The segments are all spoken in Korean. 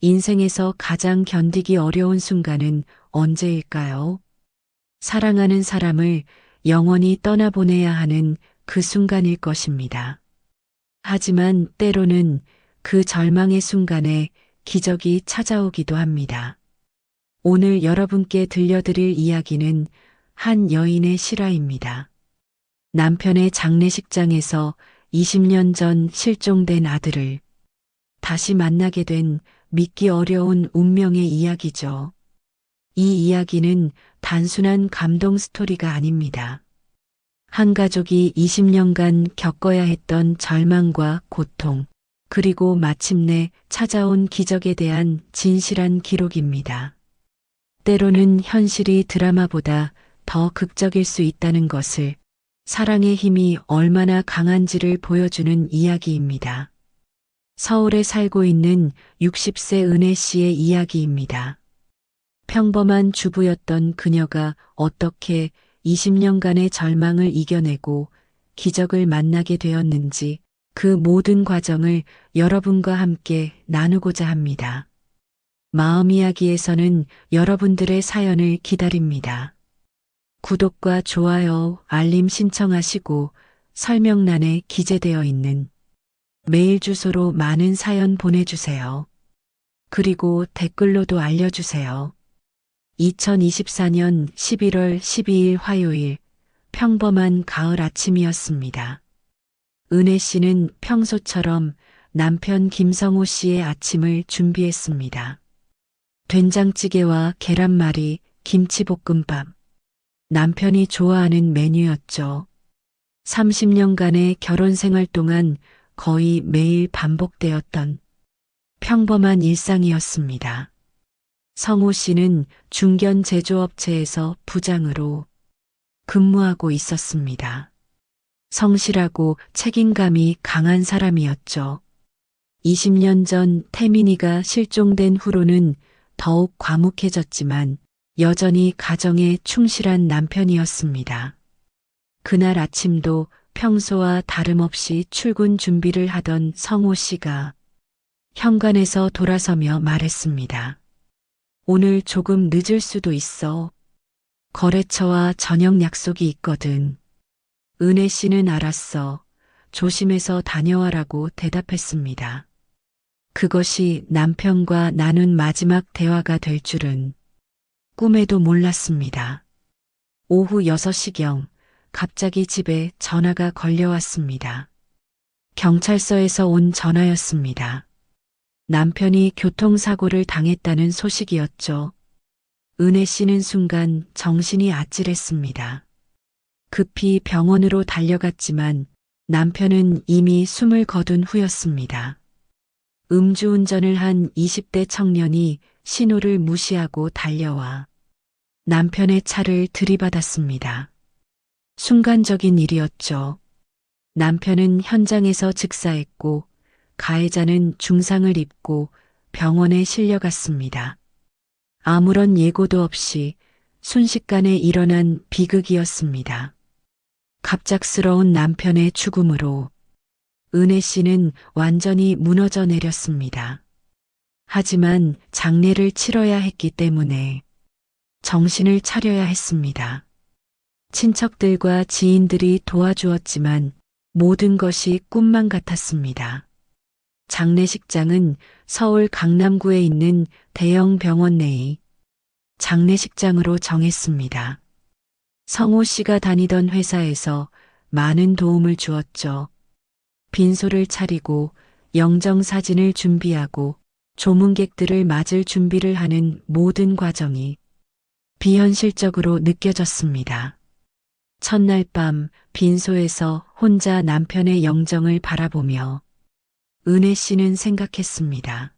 인생에서 가장 견디기 어려운 순간은 언제일까요? 사랑하는 사람을 영원히 떠나보내야 하는 그 순간일 것입니다. 하지만 때로는 그 절망의 순간에 기적이 찾아오기도 합니다. 오늘 여러분께 들려드릴 이야기는 한 여인의 실화입니다. 남편의 장례식장에서 20년 전 실종된 아들을 다시 만나게 된 믿기 어려운 운명의 이야기죠. 이 이야기는 단순한 감동 스토리가 아닙니다. 한 가족이 20년간 겪어야 했던 절망과 고통, 그리고 마침내 찾아온 기적에 대한 진실한 기록입니다. 때로는 현실이 드라마보다 더 극적일 수 있다는 것을, 사랑의 힘이 얼마나 강한지를 보여주는 이야기입니다. 서울에 살고 있는 60세 은혜 씨의 이야기입니다. 평범한 주부였던 그녀가 어떻게 20년간의 절망을 이겨내고 기적을 만나게 되었는지, 그 모든 과정을 여러분과 함께 나누고자 합니다. 마음 이야기에서는 여러분들의 사연을 기다립니다. 구독과 좋아요, 알림 신청하시고 설명란에 기재되어 있는 메일 주소로 많은 사연 보내주세요. 그리고 댓글로도 알려주세요. 2024년 11월 12일 화요일, 평범한 가을 아침이었습니다. 은혜 씨는 평소처럼 남편 김성호 씨의 아침을 준비했습니다. 된장찌개와 계란말이, 김치볶음밥. 남편이 좋아하는 메뉴였죠. 30년간의 결혼 생활 동안 거의 매일 반복되었던 평범한 일상이었습니다. 성호 씨는 중견 제조업체에서 부장으로 근무하고 있었습니다. 성실하고 책임감이 강한 사람이었죠. 20년 전 태민이가 실종된 후로는 더욱 과묵해졌지만 여전히 가정에 충실한 남편이었습니다. 그날 아침도 평소와 다름없이 출근 준비를 하던 성호 씨가 현관에서 돌아서며 말했습니다. 오늘 조금 늦을 수도 있어. 거래처와 저녁 약속이 있거든. 은혜 씨는 알았어. 조심해서 다녀와라고 대답했습니다. 그것이 남편과 나눈 마지막 대화가 될 줄은 꿈에도 몰랐습니다. 오후 6시경 갑자기 집에 전화가 걸려왔습니다. 경찰서에서 온 전화였습니다. 남편이 교통사고를 당했다는 소식이었죠. 은혜 씨는 순간 정신이 아찔했습니다. 급히 병원으로 달려갔지만 남편은 이미 숨을 거둔 후였습니다. 음주운전을 한 20대 청년이 신호를 무시하고 달려와 남편의 차를 들이받았습니다. 순간적인 일이었죠. 남편은 현장에서 즉사했고 가해자는 중상을 입고 병원에 실려갔습니다. 아무런 예고도 없이 순식간에 일어난 비극이었습니다. 갑작스러운 남편의 죽음으로 은혜 씨는 완전히 무너져 내렸습니다. 하지만 장례를 치러야 했기 때문에 정신을 차려야 했습니다. 친척들과 지인들이 도와주었지만 모든 것이 꿈만 같았습니다. 장례식장은 서울 강남구에 있는 대형 병원 내의 장례식장으로 정했습니다. 성호 씨가 다니던 회사에서 많은 도움을 주었죠. 빈소를 차리고 영정사진을 준비하고 조문객들을 맞을 준비를 하는 모든 과정이 비현실적으로 느껴졌습니다. 첫날 밤 빈소에서 혼자 남편의 영정을 바라보며 은혜 씨는 생각했습니다.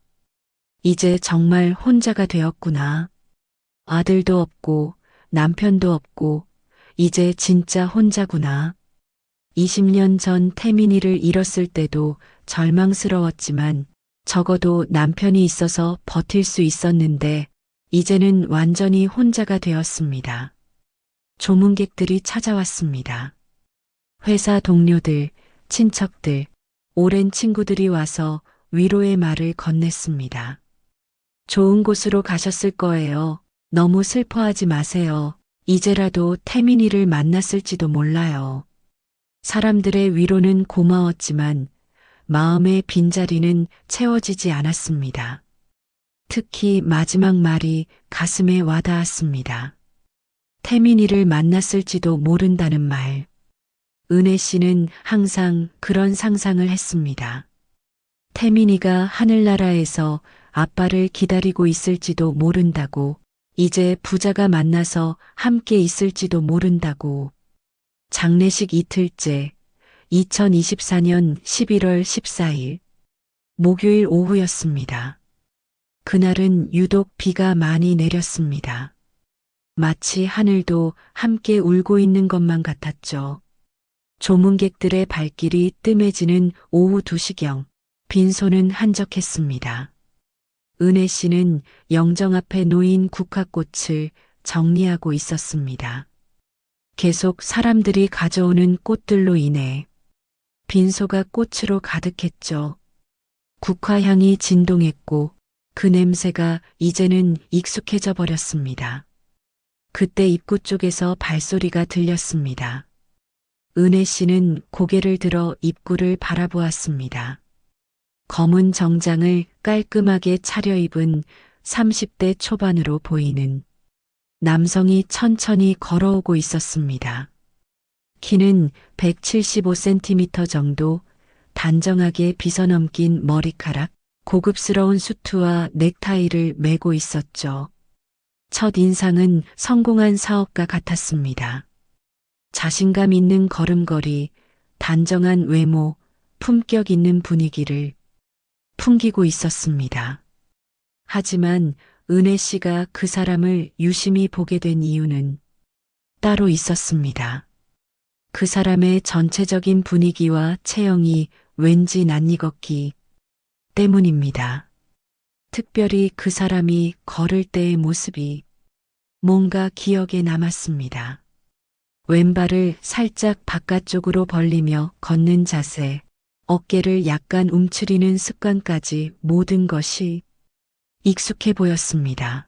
이제 정말 혼자가 되었구나. 아들도 없고 남편도 없고 이제 진짜 혼자구나. 20년 전 태민이를 잃었을 때도 절망스러웠지만 적어도 남편이 있어서 버틸 수 있었는데 이제는 완전히 혼자가 되었습니다. 조문객들이 찾아왔습니다. 회사 동료들, 친척들, 오랜 친구들이 와서 위로의 말을 건넸습니다. 좋은 곳으로 가셨을 거예요. 너무 슬퍼하지 마세요. 이제라도 태민이를 만났을지도 몰라요. 사람들의 위로는 고마웠지만 마음의 빈자리는 채워지지 않았습니다. 특히 마지막 말이 가슴에 와닿았습니다. 태민이를 만났을지도 모른다는 말. 은혜 씨는 항상 그런 상상을 했습니다. 태민이가 하늘나라에서 아빠를 기다리고 있을지도 모른다고, 이제 부자가 만나서 함께 있을지도 모른다고. 장례식 이틀째, 2024년 11월 14일, 목요일 오후였습니다. 그날은 유독 비가 많이 내렸습니다. 마치 하늘도 함께 울고 있는 것만 같았죠. 조문객들의 발길이 뜸해지는 오후 2시경, 빈소는 한적했습니다. 은혜 씨는 영정 앞에 놓인 국화꽃을 정리하고 있었습니다. 계속 사람들이 가져오는 꽃들로 인해 빈소가 꽃으로 가득했죠. 국화향이 진동했고 그 냄새가 이제는 익숙해져 버렸습니다. 그때 입구 쪽에서 발소리가 들렸습니다. 은혜 씨는 고개를 들어 입구를 바라보았습니다. 검은 정장을 깔끔하게 차려입은 30대 초반으로 보이는 남성이 천천히 걸어오고 있었습니다. 키는 175cm 정도, 단정하게 빗어넘긴 머리카락, 고급스러운 수트와 넥타이를 메고 있었죠. 첫 인상은 성공한 사업가 같았습니다. 자신감 있는 걸음걸이, 단정한 외모, 품격 있는 분위기를 풍기고 있었습니다. 하지만 은혜 씨가 그 사람을 유심히 보게 된 이유는 따로 있었습니다. 그 사람의 전체적인 분위기와 체형이 왠지 낯익었기 때문입니다. 특별히 그 사람이 걸을 때의 모습이 뭔가 기억에 남았습니다. 왼발을 살짝 바깥쪽으로 벌리며 걷는 자세, 어깨를 약간 움츠리는 습관까지 모든 것이 익숙해 보였습니다.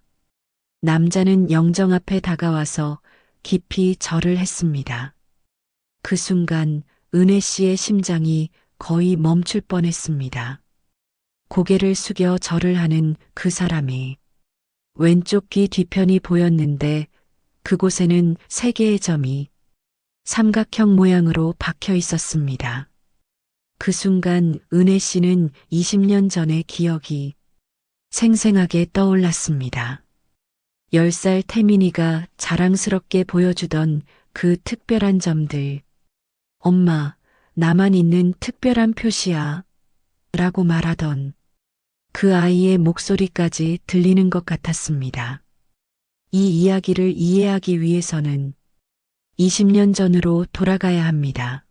남자는 영정 앞에 다가와서 깊이 절을 했습니다. 그 순간 은혜 씨의 심장이 거의 멈출 뻔했습니다. 고개를 숙여 절을 하는 그 사람이 왼쪽 귀 뒤편이 보였는데 그곳에는 3개의 점이 삼각형 모양으로 박혀 있었습니다. 그 순간 은혜 씨는 20년 전의 기억이 생생하게 떠올랐습니다. 10살 태민이가 자랑스럽게 보여주던 그 특별한 점들. 엄마, 나만 있는 특별한 표시야. 라고 말하던 그 아이의 목소리까지 들리는 것 같았습니다. 이 이야기를 이해하기 위해서는 20년 전으로 돌아가야 합니다.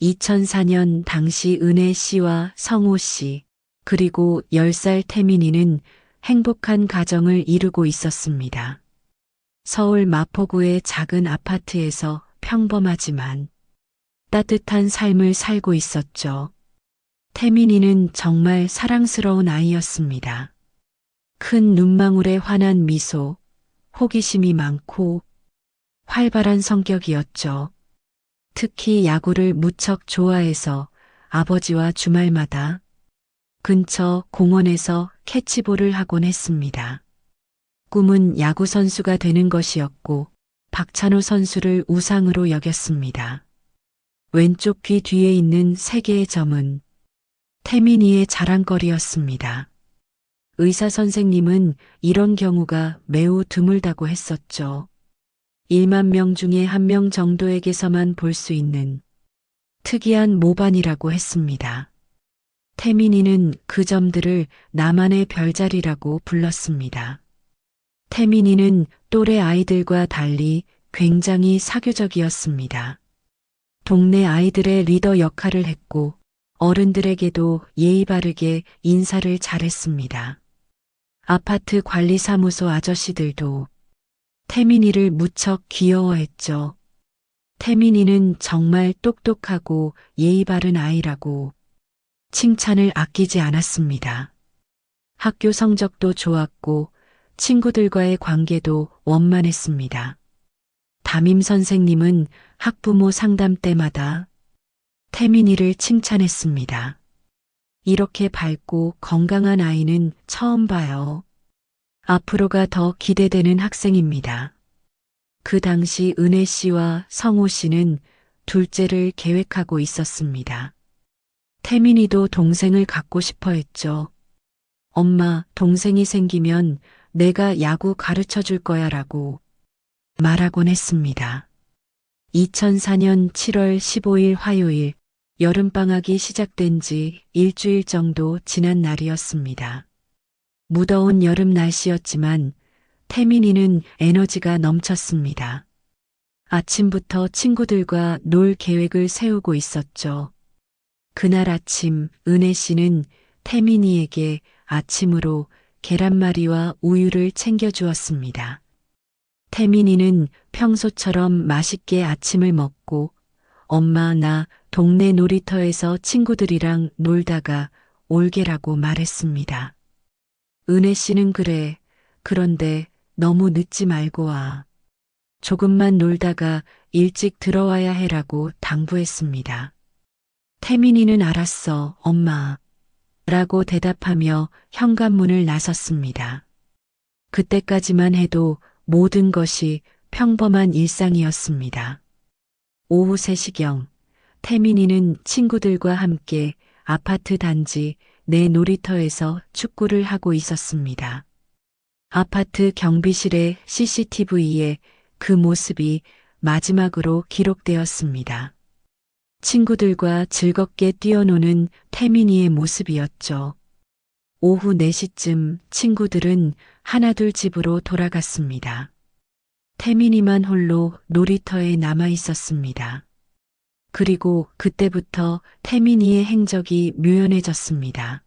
2004년 당시 은혜 씨와 성호 씨, 그리고 10살 태민이는 행복한 가정을 이루고 있었습니다. 서울 마포구의 작은 아파트에서 평범하지만 따뜻한 삶을 살고 있었죠. 태민이는 정말 사랑스러운 아이였습니다. 큰 눈망울에 환한 미소, 호기심이 많고 활발한 성격이었죠. 특히 야구를 무척 좋아해서 아버지와 주말마다 근처 공원에서 캐치볼을 하곤 했습니다. 꿈은 야구 선수가 되는 것이었고 박찬호 선수를 우상으로 여겼습니다. 왼쪽 귀 뒤에 있는 3개의 점은 태민이의 자랑거리였습니다. 의사 선생님은 이런 경우가 매우 드물다고 했었죠. 1만 명 중에 1명 정도에게서만 볼 수 있는 특이한 모반이라고 했습니다. 태민이는 그 점들을 나만의 별자리라고 불렀습니다. 태민이는 또래 아이들과 달리 굉장히 사교적이었습니다. 동네 아이들의 리더 역할을 했고 어른들에게도 예의 바르게 인사를 잘했습니다. 아파트 관리사무소 아저씨들도 태민이를 무척 귀여워했죠. 태민이는 정말 똑똑하고 예의 바른 아이라고 칭찬을 아끼지 않았습니다. 학교 성적도 좋았고 친구들과의 관계도 원만했습니다. 담임 선생님은 학부모 상담 때마다 태민이를 칭찬했습니다. 이렇게 밝고 건강한 아이는 처음 봐요. 앞으로가 더 기대되는 학생입니다. 그 당시 은혜 씨와 성호 씨는 둘째를 계획하고 있었습니다. 태민이도 동생을 갖고 싶어 했죠. 엄마, 동생이 생기면 내가 야구 가르쳐 줄 거야 라고 말하곤 했습니다. 2004년 7월 15일 화요일, 여름방학이 시작된 지 일주일 정도 지난 날이었습니다. 무더운 여름 날씨였지만 태민이는 에너지가 넘쳤습니다. 아침부터 친구들과 놀 계획을 세우고 있었죠. 그날 아침 은혜 씨는 태민이에게 아침으로 계란말이와 우유를 챙겨주었습니다. 태민이는 평소처럼 맛있게 아침을 먹고 엄마 나 동네 놀이터에서 친구들이랑 놀다가 올게라고 말했습니다. 은혜 씨는 그래. 그런데 너무 늦지 말고 와. 조금만 놀다가 일찍 들어와야 해라고 당부했습니다. 태민이는 알았어, 엄마. 라고 대답하며 현관문을 나섰습니다. 그때까지만 해도 모든 것이 평범한 일상이었습니다. 오후 3시경, 태민이는 친구들과 함께 아파트 단지 내 놀이터에서 축구를 하고 있었습니다. 아파트 경비실의 CCTV에 그 모습이 마지막으로 기록되었습니다. 친구들과 즐겁게 뛰어노는 태민이의 모습이었죠. 오후 4시쯤 친구들은 하나둘 집으로 돌아갔습니다. 태민이만 홀로 놀이터에 남아 있었습니다. 그리고 그때부터 태민이의 행적이 묘연해졌습니다.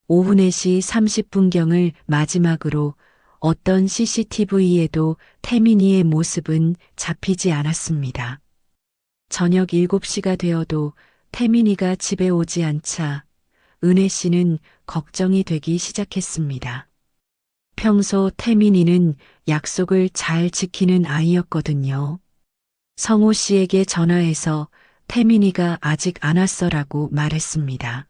오후 4시 30분경을 마지막으로 어떤 CCTV에도 태민이의 모습은 잡히지 않았습니다. 저녁 7시가 되어도 태민이가 집에 오지 않자 은혜 씨는 걱정이 되기 시작했습니다. 평소 태민이는 약속을 잘 지키는 아이였거든요. 성호 씨에게 전화해서 태민이가 아직 안 왔어라고 말했습니다.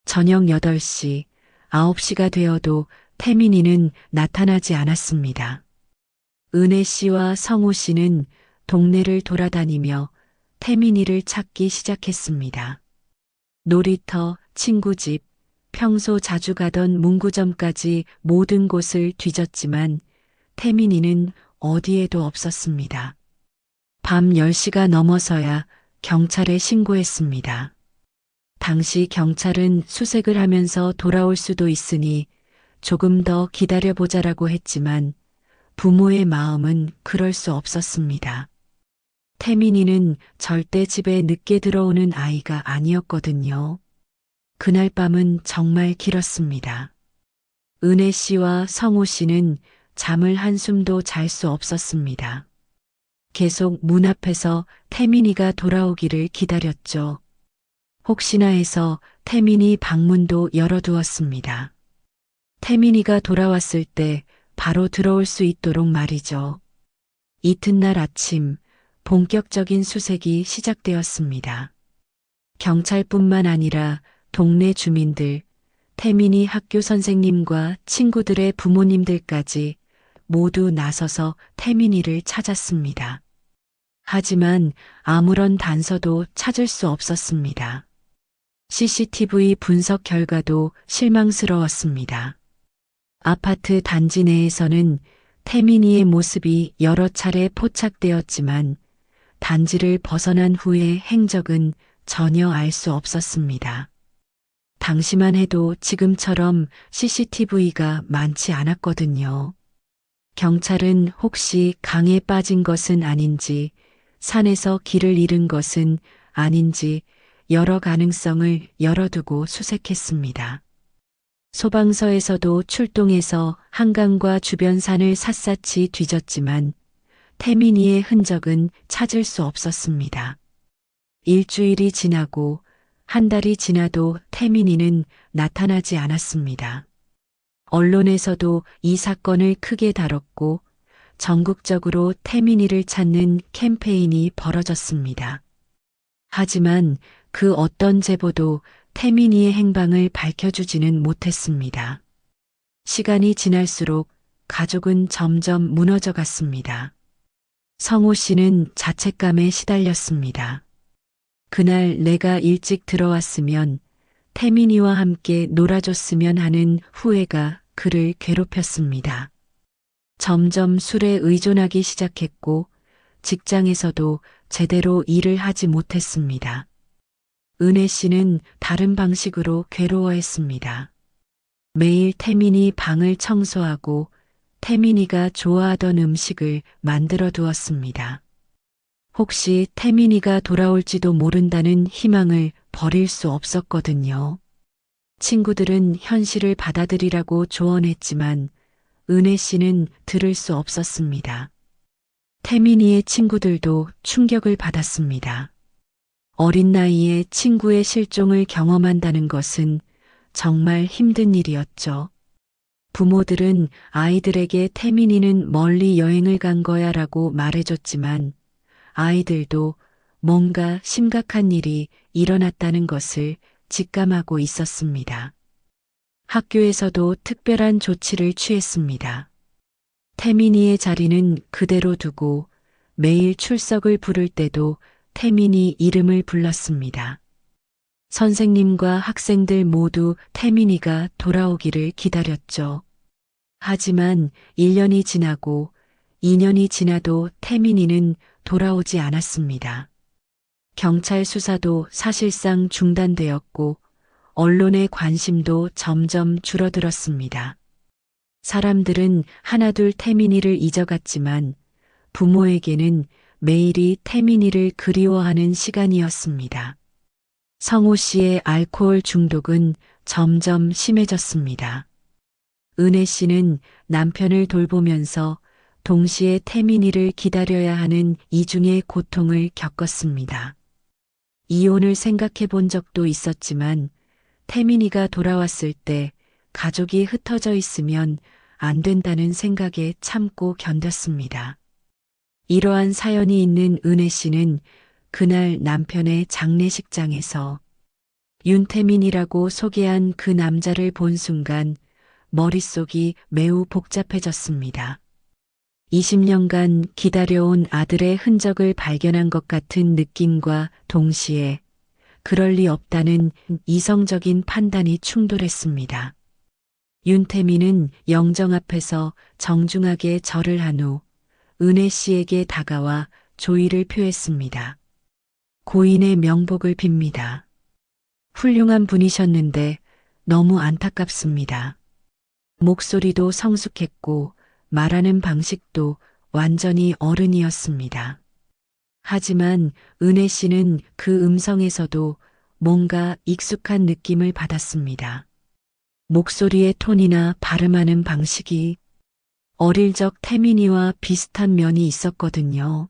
저녁 8시, 9시가 되어도 태민이는 나타나지 않았습니다. 은혜 씨와 성호 씨는 동네를 돌아다니며 태민이를 찾기 시작했습니다. 놀이터, 친구집, 평소 자주 가던 문구점까지 모든 곳을 뒤졌지만 태민이는 어디에도 없었습니다. 밤 10시가 넘어서야 경찰에 신고했습니다. 당시 경찰은 수색을 하면서 돌아올 수도 있으니 조금 더 기다려보자라고 했지만 부모의 마음은 그럴 수 없었습니다. 태민이는 절대 집에 늦게 들어오는 아이가 아니었거든요. 그날 밤은 정말 길었습니다. 은혜 씨와 성호 씨는 잠을 한숨도 잘 수 없었습니다. 계속 문 앞에서 태민이가 돌아오기를 기다렸죠. 혹시나 해서 태민이 방문도 열어두었습니다. 태민이가 돌아왔을 때 바로 들어올 수 있도록 말이죠. 이튿날 아침 본격적인 수색이 시작되었습니다. 경찰뿐만 아니라 동네 주민들, 태민이 학교 선생님과 친구들의 부모님들까지 모두 나서서 태민이를 찾았습니다. 하지만 아무런 단서도 찾을 수 없었습니다. CCTV 분석 결과도 실망스러웠습니다. 아파트 단지 내에서는 태민이의 모습이 여러 차례 포착되었지만 단지를 벗어난 후의 행적은 전혀 알 수 없었습니다. 당시만 해도 지금처럼 CCTV가 많지 않았거든요. 경찰은 혹시 강에 빠진 것은 아닌지, 산에서 길을 잃은 것은 아닌지 여러 가능성을 열어두고 수색했습니다. 소방서에서도 출동해서 한강과 주변 산을 샅샅이 뒤졌지만 태민이의 흔적은 찾을 수 없었습니다. 일주일이 지나고 한 달이 지나도 태민이는 나타나지 않았습니다. 언론에서도 이 사건을 크게 다뤘고 전국적으로 태민이를 찾는 캠페인이 벌어졌습니다. 하지만 그 어떤 제보도 태민이의 행방을 밝혀주지는 못했습니다. 시간이 지날수록 가족은 점점 무너져 갔습니다. 성호 씨는 자책감에 시달렸습니다. 그날 내가 일찍 들어왔으면 태민이와 함께 놀아줬으면 하는 후회가 그를 괴롭혔습니다. 점점 술에 의존하기 시작했고 직장에서도 제대로 일을 하지 못했습니다. 은혜 씨는 다른 방식으로 괴로워했습니다. 매일 태민이 방을 청소하고 태민이가 좋아하던 음식을 만들어 두었습니다. 혹시 태민이가 돌아올지도 모른다는 희망을 버릴 수 없었거든요. 친구들은 현실을 받아들이라고 조언했지만 은혜 씨는 들을 수 없었습니다. 태민이의 친구들도 충격을 받았습니다. 어린 나이에 친구의 실종을 경험한다는 것은 정말 힘든 일이었죠. 부모들은 아이들에게 태민이는 멀리 여행을 간 거야 라고 말해줬지만 아이들도 뭔가 심각한 일이 일어났다는 것을 직감하고 있었습니다. 학교에서도 특별한 조치를 취했습니다. 태민이의 자리는 그대로 두고 매일 출석을 부를 때도 태민이 이름을 불렀습니다. 선생님과 학생들 모두 태민이가 돌아오기를 기다렸죠. 하지만 1년이 지나고 2년이 지나도 태민이는 돌아오지 않았습니다. 경찰 수사도 사실상 중단되었고 언론의 관심도 점점 줄어들었습니다. 사람들은 하나둘 태민이를 잊어갔지만 부모에게는 매일이 태민이를 그리워하는 시간이었습니다. 성호 씨의 알코올 중독은 점점 심해졌습니다. 은혜 씨는 남편을 돌보면서 동시에 태민이를 기다려야 하는 이중의 고통을 겪었습니다. 이혼을 생각해 본 적도 있었지만 태민이가 돌아왔을 때 가족이 흩어져 있으면 안 된다는 생각에 참고 견뎠습니다. 이러한 사연이 있는 은혜 씨는 그날 남편의 장례식장에서 윤태민이라고 소개한 그 남자를 본 순간 머릿속이 매우 복잡해졌습니다. 20년간 기다려온 아들의 흔적을 발견한 것 같은 느낌과 동시에 그럴 리 없다는 이성적인 판단이 충돌했습니다. 윤태민은 영정 앞에서 정중하게 절을 한 후 은혜 씨에게 다가와 조의를 표했습니다. 고인의 명복을 빕니다. 훌륭한 분이셨는데 너무 안타깝습니다. 목소리도 성숙했고 말하는 방식도 완전히 어른이었습니다. 하지만 은혜 씨는 그 음성에서도 뭔가 익숙한 느낌을 받았습니다. 목소리의 톤이나 발음하는 방식이 어릴 적 태민이와 비슷한 면이 있었거든요.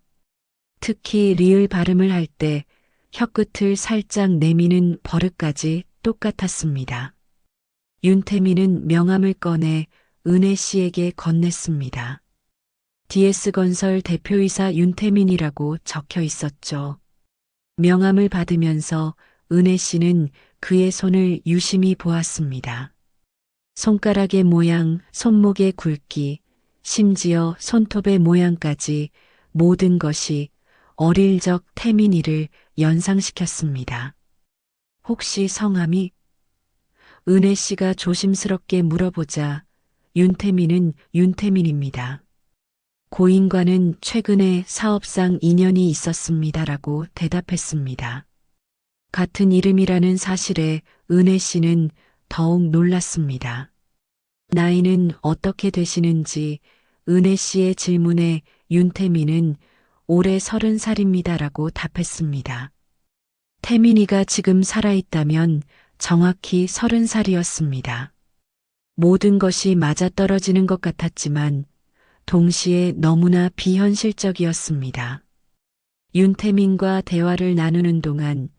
특히 리을 발음을 할 때 혀끝을 살짝 내미는 버릇까지 똑같았습니다. 윤태민은 명함을 꺼내 은혜 씨에게 건넸습니다. DS건설 대표이사 윤태민이라고 적혀 있었죠. 명함을 받으면서 은혜 씨는 그의 손을 유심히 보았습니다. 손가락의 모양, 손목의 굵기, 심지어 손톱의 모양까지 모든 것이 어릴 적 태민이를 연상시켰습니다. 혹시 성함이? 은혜 씨가 조심스럽게 물어보자 윤태민은 윤태민입니다. 고인과는 최근에 사업상 인연이 있었습니다라고 대답했습니다. 같은 이름이라는 사실에 은혜 씨는 더욱 놀랐습니다. 나이는 어떻게 되시는지 은혜 씨의 질문에 윤태민은 올해 30살입니다라고 답했습니다. 태민이가 지금 살아있다면 정확히 30살이었습니다. 모든 것이 맞아떨어지는 것 같았지만 동시에 너무나 비현실적이었습니다. 윤태민과 대화를 나누는 동안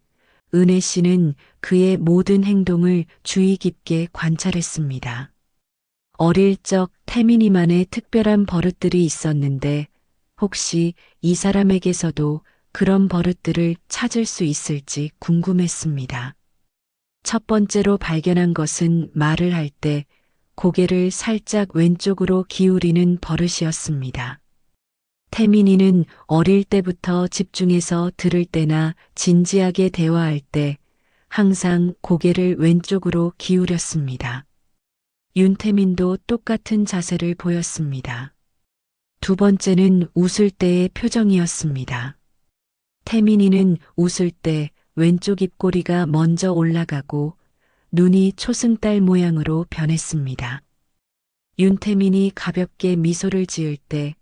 은혜 씨는 그의 모든 행동을 주의 깊게 관찰했습니다. 어릴 적 태민이만의 특별한 버릇들이 있었는데 혹시 이 사람에게서도 그런 버릇들을 찾을 수 있을지 궁금했습니다. 첫 번째로 발견한 것은 말을 할 때 고개를 살짝 왼쪽으로 기울이는 버릇이었습니다. 태민이는 어릴 때부터 집중해서 들을 때나 진지하게 대화할 때 항상 고개를 왼쪽으로 기울였습니다. 윤태민도 똑같은 자세를 보였습니다. 두 번째는 웃을 때의 표정이었습니다. 태민이는 웃을 때 왼쪽 입꼬리가 먼저 올라가고 눈이 초승달 모양으로 변했습니다. 윤태민이 가볍게 미소를 지을 때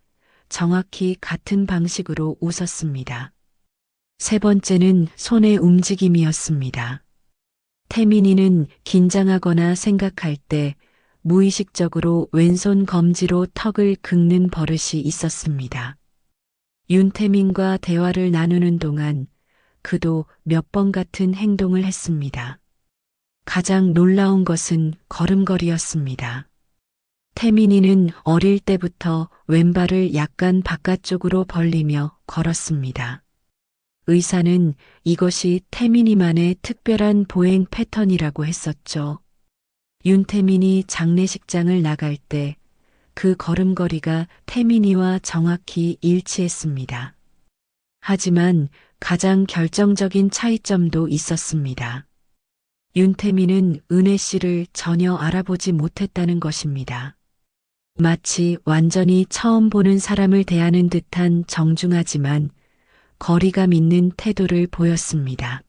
정확히 같은 방식으로 웃었습니다. 세 번째는 손의 움직임이었습니다. 태민이는 긴장하거나 생각할 때 무의식적으로 왼손 검지로 턱을 긁는 버릇이 있었습니다. 윤태민과 대화를 나누는 동안 그도 몇 번 같은 행동을 했습니다. 가장 놀라운 것은 걸음걸이였습니다. 태민이는 어릴 때부터 왼발을 약간 바깥쪽으로 벌리며 걸었습니다. 의사는 이것이 태민이만의 특별한 보행 패턴이라고 했었죠. 윤태민이 장례식장을 나갈 때 그 걸음걸이가 태민이와 정확히 일치했습니다. 하지만 가장 결정적인 차이점도 있었습니다. 윤태민은 은혜 씨를 전혀 알아보지 못했다는 것입니다. 마치 완전히 처음 보는 사람을 대하는 듯한 정중하지만 거리감 있는 태도를 보였습니다.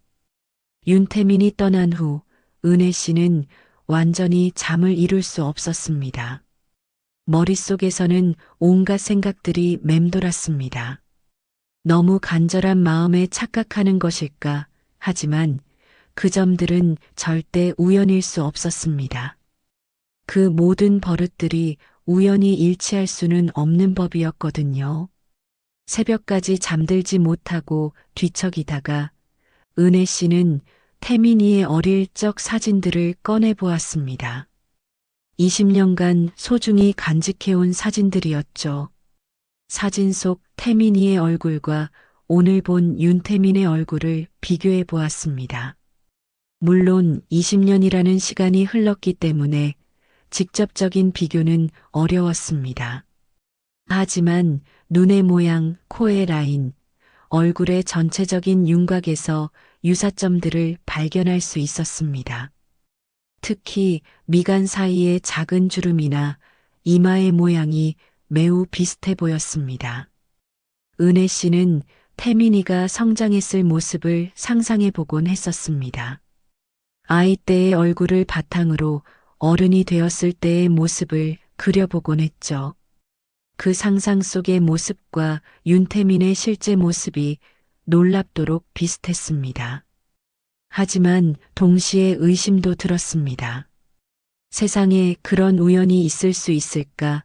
윤태민이 떠난 후 은혜 씨는 완전히 잠을 이룰 수 없었습니다. 머릿속에서는 온갖 생각들이 맴돌았습니다. 너무 간절한 마음에 착각하는 것일까? 하지만 그 점들은 절대 우연일 수 없었습니다. 그 모든 버릇들이 우연히 일치할 수는 없는 법이었거든요. 새벽까지 잠들지 못하고 뒤척이다가 은혜 씨는 태민이의 어릴 적 사진들을 꺼내 보았습니다. 20년간 소중히 간직해온 사진들이었죠. 사진 속 태민이의 얼굴과 오늘 본 윤태민의 얼굴을 비교해 보았습니다. 물론 20년이라는 시간이 흘렀기 때문에 직접적인 비교는 어려웠습니다. 하지만 눈의 모양, 코의 라인, 얼굴의 전체적인 윤곽에서 유사점들을 발견할 수 있었습니다. 특히 미간 사이의 작은 주름이나 이마의 모양이 매우 비슷해 보였습니다. 은혜 씨는 태민이가 성장했을 모습을 상상해 보곤 했었습니다. 아이 때의 얼굴을 바탕으로 어른이 되었을 때의 모습을 그려보곤 했죠. 그 상상 속의 모습과 윤태민의 실제 모습이 놀랍도록 비슷했습니다. 하지만 동시에 의심도 들었습니다. 세상에 그런 우연이 있을 수 있을까?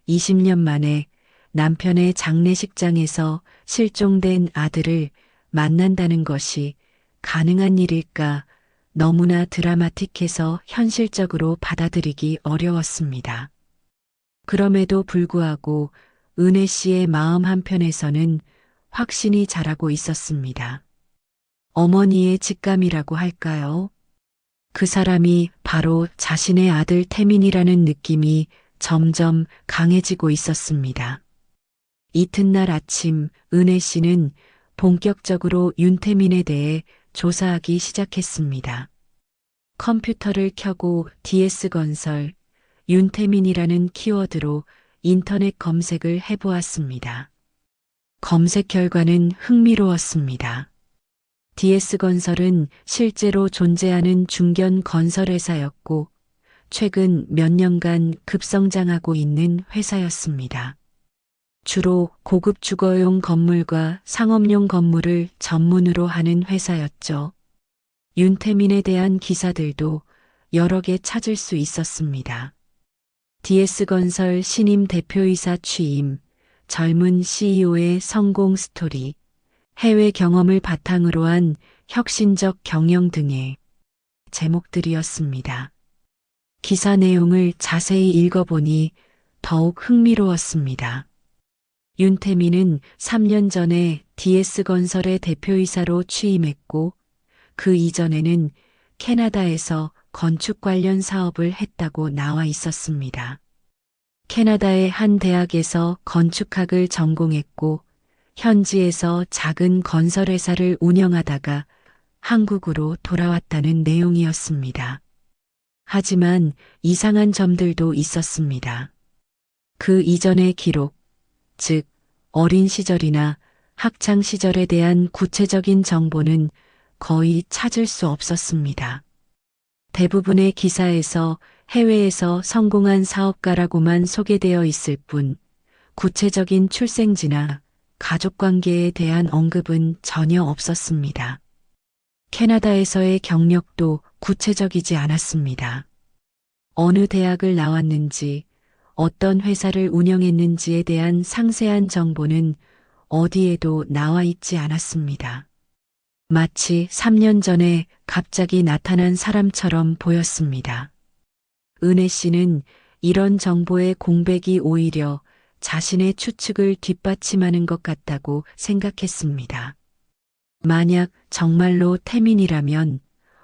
20년 만에 남편의 장례식장에서 실종된 아들을 만난다는 것이 가능한 일일까? 너무나 드라마틱해서 현실적으로 받아들이기 어려웠습니다. 그럼에도 불구하고 은혜 씨의 마음 한편에서는 확신이 자라고 있었습니다. 어머니의 직감이라고 할까요? 그 사람이 바로 자신의 아들 태민이라는 느낌이 점점 강해지고 있었습니다. 이튿날 아침 은혜 씨는 본격적으로 윤태민에 대해 조사하기 시작했습니다. 컴퓨터를 켜고 DS건설, 윤태민이라는 키워드로 인터넷 검색을 해보았습니다. 검색 결과는 흥미로웠습니다. DS건설은 실제로 존재하는 중견 건설회사였고 최근 몇 년간 급성장하고 있는 회사였습니다. 주로 고급 주거용 건물과 상업용 건물을 전문으로 하는 회사였죠. 윤태민에 대한 기사들도 여러 개 찾을 수 있었습니다. DS건설 신임 대표이사 취임, 젊은 CEO의 성공 스토리, 해외 경험을 바탕으로 한 혁신적 경영 등의 제목들이었습니다. 기사 내용을 자세히 읽어보니 더욱 흥미로웠습니다. 윤태민은 3년 전에 DS건설의 대표이사로 취임했고 그 이전에는 캐나다에서 건축 관련 사업을 했다고 나와 있었습니다. 캐나다의 한 대학에서 건축학을 전공했고 현지에서 작은 건설회사를 운영하다가 한국으로 돌아왔다는 내용이었습니다. 하지만 이상한 점들도 있었습니다. 그 이전의 기록, 즉 어린 시절이나 학창 시절에 대한 구체적인 정보는 거의 찾을 수 없었습니다. 대부분의 기사에서 해외에서 성공한 사업가라고만 소개되어 있을 뿐 구체적인 출생지나 가족관계에 대한 언급은 전혀 없었습니다. 캐나다에서의 경력도 구체적이지 않았습니다. 어느 대학을 나왔는지, 어떤 회사를 운영했는지에 대한 상세한 정보는 어디에도 나와 있지 않았습니다. 마치 3년 전에 갑자기 나타난 사람처럼 보였습니다. 은혜 씨는 이런 정보의 공백이 오히려 자신의 추측을 뒷받침하는 것 같다고 생각했습니다. 만약 정말로 태민이라면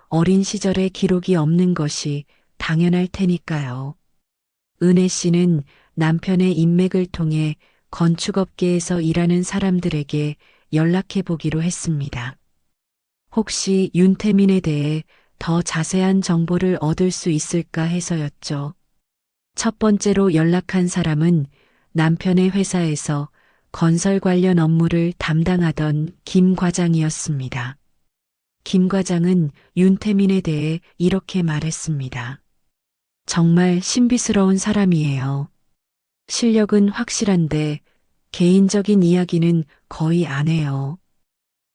어린 시절의 기록이 없는 것이 당연할 테니까요. 은혜 씨는 남편의 인맥을 통해 건축업계에서 일하는 사람들에게 연락해 보기로 했습니다. 혹시 윤태민에 대해 더 자세한 정보를 얻을 수 있을까 해서였죠. 첫 번째로 연락한 사람은 남편의 회사에서 건설 관련 업무를 담당하던 김 과장이었습니다. 김 과장은 윤태민에 대해 이렇게 말했습니다. 정말 신비스러운 사람이에요. 실력은 확실한데 개인적인 이야기는 거의 안 해요.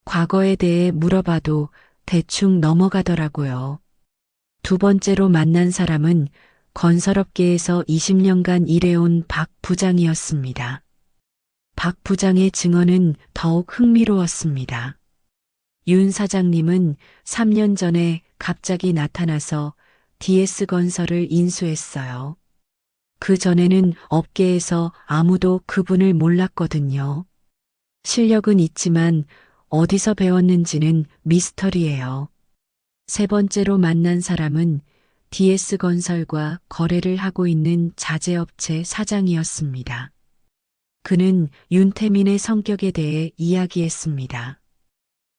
과거에 대해 물어봐도 대충 넘어가더라고요. 두 번째로 만난 사람은 건설업계에서 20년간 일해온 박 부장이었습니다. 박 부장의 증언은 더욱 흥미로웠습니다. 윤 사장님은 3년 전에 갑자기 나타나서 DS건설을 인수했어요. 그 전에는 업계에서 아무도 그분을 몰랐거든요. 실력은 있지만 어디서 배웠는지는 미스터리예요. 세 번째로 만난 사람은 DS건설과 거래를 하고 있는 자재업체 사장이었습니다. 그는 윤태민의 성격에 대해 이야기했습니다.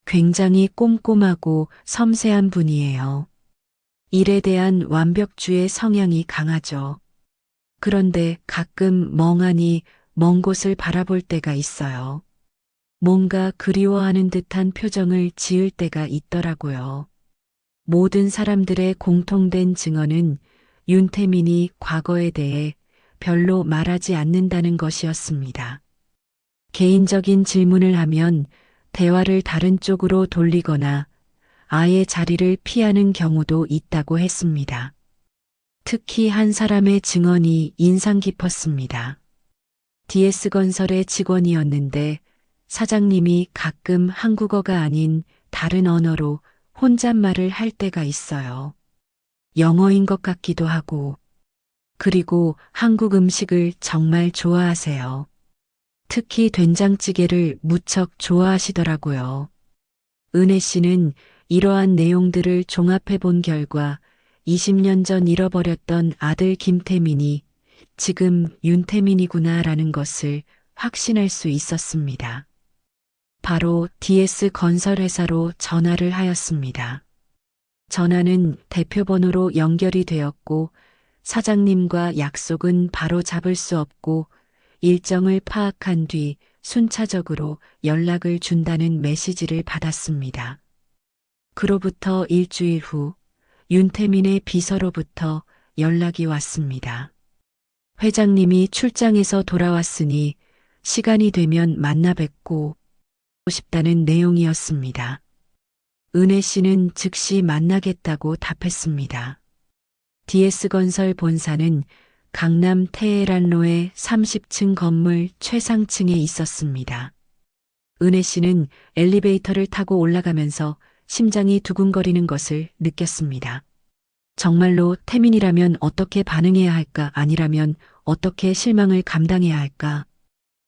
굉장히 꼼꼼하고 섬세한 분이에요. 일에 대한 완벽주의 성향이 강하죠. 그런데 가끔 멍하니 먼 곳을 바라볼 때가 있어요. 뭔가 그리워하는 듯한 표정을 지을 때가 있더라고요. 모든 사람들의 공통된 증언은 윤태민이 과거에 대해 별로 말하지 않는다는 것이었습니다. 개인적인 질문을 하면 대화를 다른 쪽으로 돌리거나 아예 자리를 피하는 경우도 있다고 했습니다. 특히 한 사람의 증언이 인상 깊었습니다. DS건설의 직원이었는데 사장님이 가끔 한국어가 아닌 다른 언어로 혼잣말을 할 때가 있어요. 영어인 것 같기도 하고. 그리고 한국 음식을 정말 좋아하세요. 특히 된장찌개를 무척 좋아하시더라고요. 은혜 씨는 이러한 내용들을 종합해 본 결과 20년 전 잃어버렸던 아들 김태민이 지금 윤태민이구나라는 것을 확신할 수 있었습니다. 바로 DS건설회사로 전화를 하였습니다. 전화는 대표번호로 연결이 되었고 사장님과 약속은 바로 잡을 수 없고 일정을 파악한 뒤 순차적으로 연락을 준다는 메시지를 받았습니다. 그로부터 일주일 후 윤태민의 비서로부터 연락이 왔습니다. 회장님이 출장에서 돌아왔으니 시간이 되면 만나 뵙고 싶다는 내용이었습니다. 은혜 씨는 즉시 만나겠다고 답했습니다. DS건설 본사는 강남 테헤란로의 30층 건물 최상층에 있었습니다. 은혜 씨는 엘리베이터를 타고 올라가면서 심장이 두근거리는 것을 느꼈습니다. 정말로 태민이라면 어떻게 반응해야 할까, 아니라면 어떻게 실망을 감당해야 할까.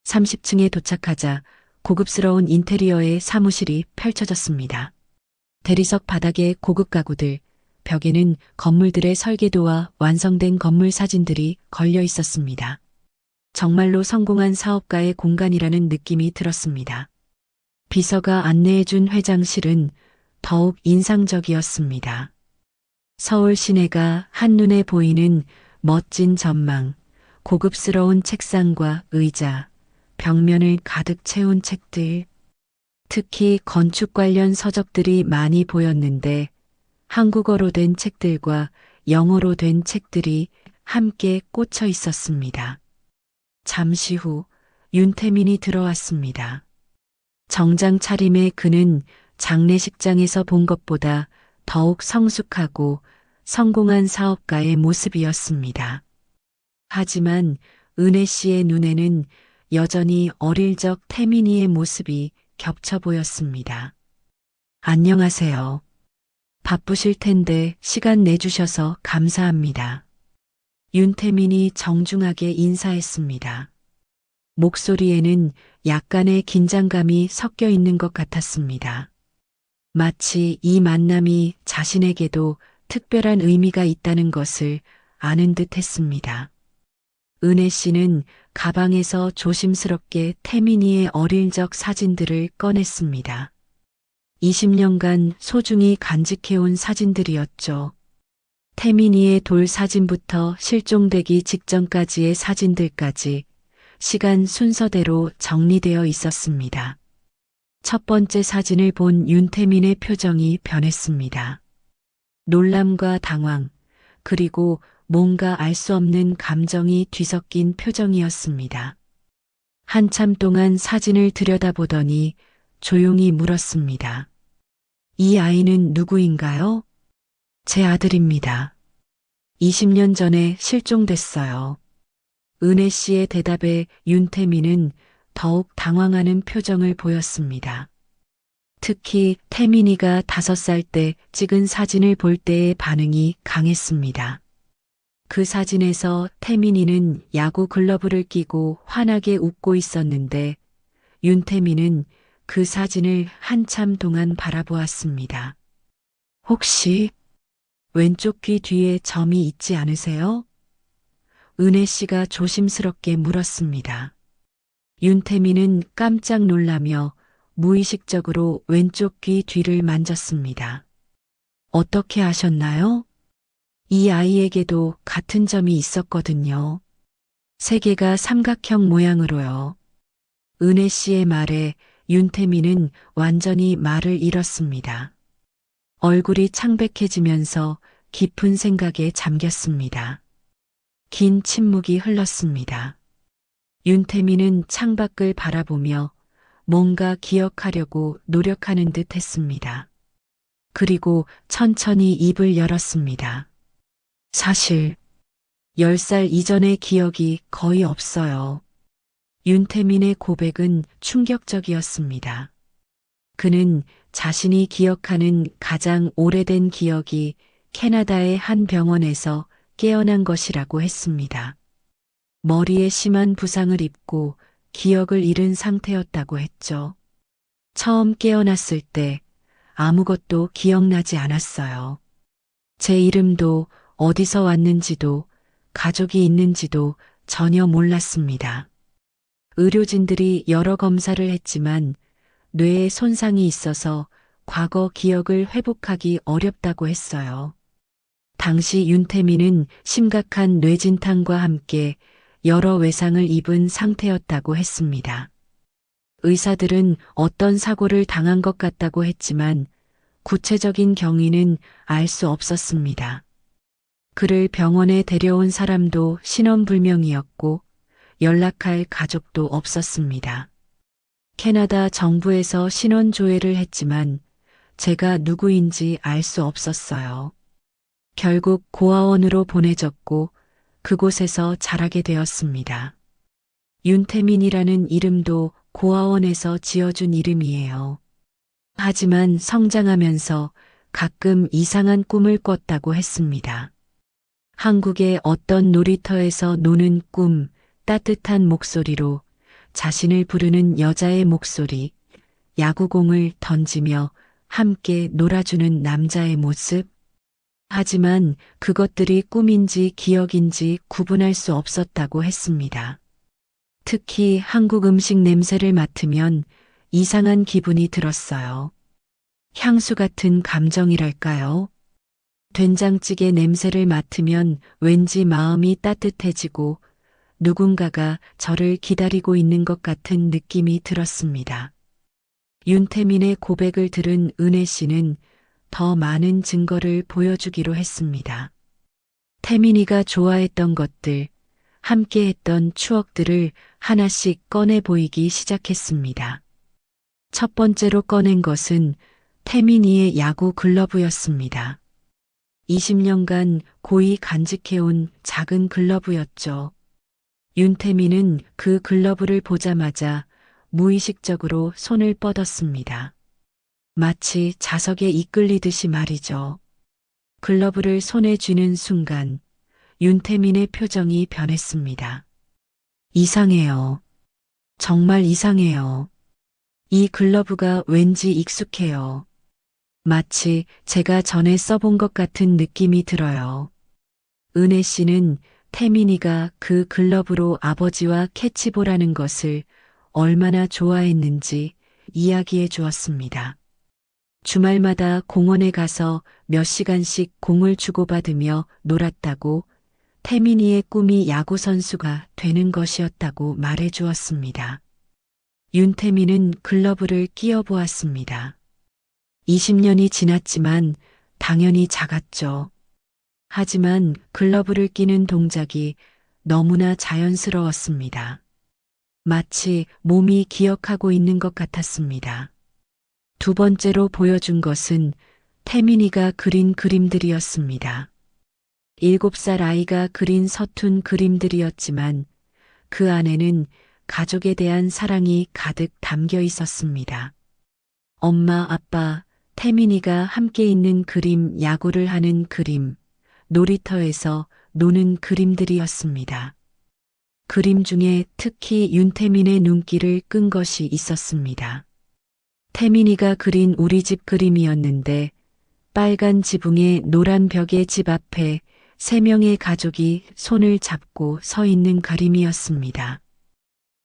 30층에 도착하자 고급스러운 인테리어의 사무실이 펼쳐졌습니다. 대리석 바닥에 고급 가구들, 벽에는 건물들의 설계도와 완성된 건물 사진들이 걸려 있었습니다. 정말로 성공한 사업가의 공간이라는 느낌이 들었습니다. 비서가 안내해준 회장실은 더욱 인상적이었습니다. 서울 시내가 한눈에 보이는 멋진 전망, 고급스러운 책상과 의자, 벽면을 가득 채운 책들, 특히 건축 관련 서적들이 많이 보였는데 한국어로 된 책들과 영어로 된 책들이 함께 꽂혀 있었습니다. 잠시 후 윤태민이 들어왔습니다. 정장 차림의 그는 장례식장에서 본 것보다 더욱 성숙하고 성공한 사업가의 모습이었습니다. 하지만 은혜 씨의 눈에는 여전히 어릴 적 태민이의 모습이 겹쳐 보였습니다. 안녕하세요. 바쁘실 텐데 시간 내주셔서 감사합니다. 윤태민이 정중하게 인사했습니다. 목소리에는 약간의 긴장감이 섞여 있는 것 같았습니다. 마치 이 만남이 자신에게도 특별한 의미가 있다는 것을 아는 듯 했습니다. 은혜 씨는 가방에서 조심스럽게 태민이의 어릴 적 사진들을 꺼냈습니다. 20년간 소중히 간직해온 사진들이었죠. 태민이의 돌 사진부터 실종되기 직전까지의 사진들까지 시간 순서대로 정리되어 있었습니다. 첫 번째 사진을 본 윤태민의 표정이 변했습니다. 놀람과 당황, 그리고 뭔가 알 수 없는 감정이 뒤섞인 표정이었습니다. 한참 동안 사진을 들여다보더니 조용히 물었습니다. 이 아이는 누구인가요? 제 아들입니다. 20년 전에 실종됐어요. 은혜 씨의 대답에 윤태민은 더욱 당황하는 표정을 보였습니다. 특히 태민이가 5살 때 찍은 사진을 볼 때의 반응이 강했습니다. 그 사진에서 태민이는 야구 글러브를 끼고 환하게 웃고 있었는데 윤태민은 그 사진을 한참 동안 바라보았습니다. 혹시 왼쪽 귀 뒤에 점이 있지 않으세요? 은혜 씨가 조심스럽게 물었습니다. 윤태민은 깜짝 놀라며 무의식적으로 왼쪽 귀 뒤를 만졌습니다. 어떻게 아셨나요? 이 아이에게도 같은 점이 있었거든요. 세 개가 삼각형 모양으로요. 은혜 씨의 말에 윤태민은 완전히 말을 잃었습니다. 얼굴이 창백해지면서 깊은 생각에 잠겼습니다. 긴 침묵이 흘렀습니다. 윤태민은 창밖을 바라보며 뭔가 기억하려고 노력하는 듯 했습니다. 그리고 천천히 입을 열었습니다. 사실 10살 이전의 기억이 거의 없어요. 윤태민의 고백은 충격적이었습니다. 그는 자신이 기억하는 가장 오래된 기억이 캐나다의 한 병원에서 깨어난 것이라고 했습니다. 머리에 심한 부상을 입고 기억을 잃은 상태였다고 했죠. 처음 깨어났을 때 아무것도 기억나지 않았어요. 제 이름도 어디서 왔는지도 가족이 있는지도 전혀 몰랐습니다. 의료진들이 여러 검사를 했지만 뇌에 손상이 있어서 과거 기억을 회복하기 어렵다고 했어요. 당시 윤태민은 심각한 뇌진탕과 함께 여러 외상을 입은 상태였다고 했습니다. 의사들은 어떤 사고를 당한 것 같다고 했지만 구체적인 경위는 알 수 없었습니다. 그를 병원에 데려온 사람도 신원불명이었고 연락할 가족도 없었습니다. 캐나다 정부에서 신원 조회를 했지만 제가 누구인지 알 수 없었어요. 결국 고아원으로 보내졌고 그곳에서 자라게 되었습니다. 윤태민이라는 이름도 고아원에서 지어준 이름이에요. 하지만 성장하면서 가끔 이상한 꿈을 꿨다고 했습니다. 한국의 어떤 놀이터에서 노는 꿈, 따뜻한 목소리로 자신을 부르는 여자의 목소리, 야구공을 던지며 함께 놀아주는 남자의 모습. 하지만 그것들이 꿈인지 기억인지 구분할 수 없었다고 했습니다. 특히 한국 음식 냄새를 맡으면 이상한 기분이 들었어요. 향수 같은 감정이랄까요? 된장찌개 냄새를 맡으면 왠지 마음이 따뜻해지고 누군가가 저를 기다리고 있는 것 같은 느낌이 들었습니다. 윤태민의 고백을 들은 은혜 씨는 더 많은 증거를 보여주기로 했습니다. 태민이가 좋아했던 것들, 함께했던 추억들을 하나씩 꺼내 보이기 시작했습니다. 첫 번째로 꺼낸 것은 태민이의 야구 글러브였습니다. 20년간 고이 간직해온 작은 글러브였죠. 윤태민은 그 글러브를 보자마자 무의식적으로 손을 뻗었습니다. 마치 자석에 이끌리듯이 말이죠. 글러브를 손에 쥐는 순간 윤태민의 표정이 변했습니다. 이상해요. 정말 이상해요. 이 글러브가 왠지 익숙해요. 마치 제가 전에 써본 것 같은 느낌이 들어요. 은혜 씨는 태민이가 그 글러브로 아버지와 캐치볼하는 것을 얼마나 좋아했는지 이야기해 주었습니다. 주말마다 공원에 가서 몇 시간씩 공을 주고받으며 놀았다고 태민이의 꿈이 야구선수가 되는 것이었다고 말해 주었습니다. 윤태민은 글러브를 끼워 보았습니다. 20년이 지났지만 당연히 작았죠. 하지만 글러브를 끼는 동작이 너무나 자연스러웠습니다. 마치 몸이 기억하고 있는 것 같았습니다. 두 번째로 보여준 것은 태민이가 그린 그림들이었습니다. 7살 아이가 그린 서툰 그림들이었지만 그 안에는 가족에 대한 사랑이 가득 담겨 있었습니다. 엄마, 아빠, 태민이가 함께 있는 그림, 야구를 하는 그림, 놀이터에서 노는 그림들이었습니다. 그림 중에 특히 윤태민의 눈길을 끈 것이 있었습니다. 태민이가 그린 우리 집 그림이었는데 빨간 지붕에 노란 벽의 집 앞에 3명의 가족이 손을 잡고 서 있는 그림이었습니다.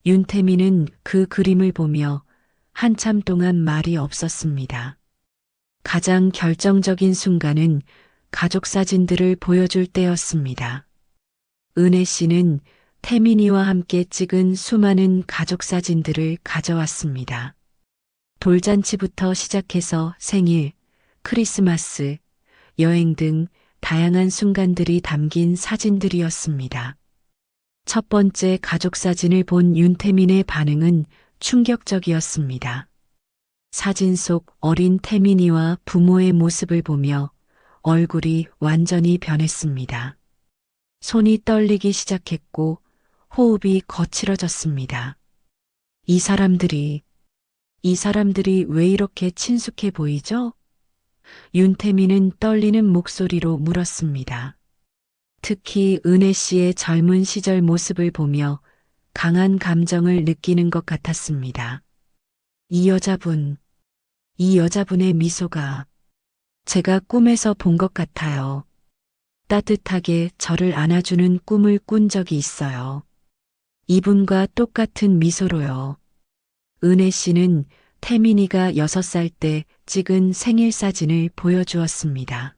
윤태민은 그 그림을 보며 한참 동안 말이 없었습니다. 가장 결정적인 순간은 가족 사진들을 보여줄 때였습니다. 은혜 씨는 태민이와 함께 찍은 수많은 가족 사진들을 가져왔습니다. 돌잔치부터 시작해서 생일, 크리스마스, 여행 등 다양한 순간들이 담긴 사진들이었습니다. 첫 번째 가족 사진을 본 윤태민의 반응은 충격적이었습니다. 사진 속 어린 태민이와 부모의 모습을 보며 얼굴이 완전히 변했습니다. 손이 떨리기 시작했고 호흡이 거칠어졌습니다. 이 사람들이 왜 이렇게 친숙해 보이죠? 윤태민은 떨리는 목소리로 물었습니다. 특히 은혜 씨의 젊은 시절 모습을 보며 강한 감정을 느끼는 것 같았습니다. 이 여자분의 미소가 제가 꿈에서 본 것 같아요. 따뜻하게 저를 안아주는 꿈을 꾼 적이 있어요. 이분과 똑같은 미소로요. 은혜 씨는 태민이가 6살 때 찍은 생일 사진을 보여주었습니다.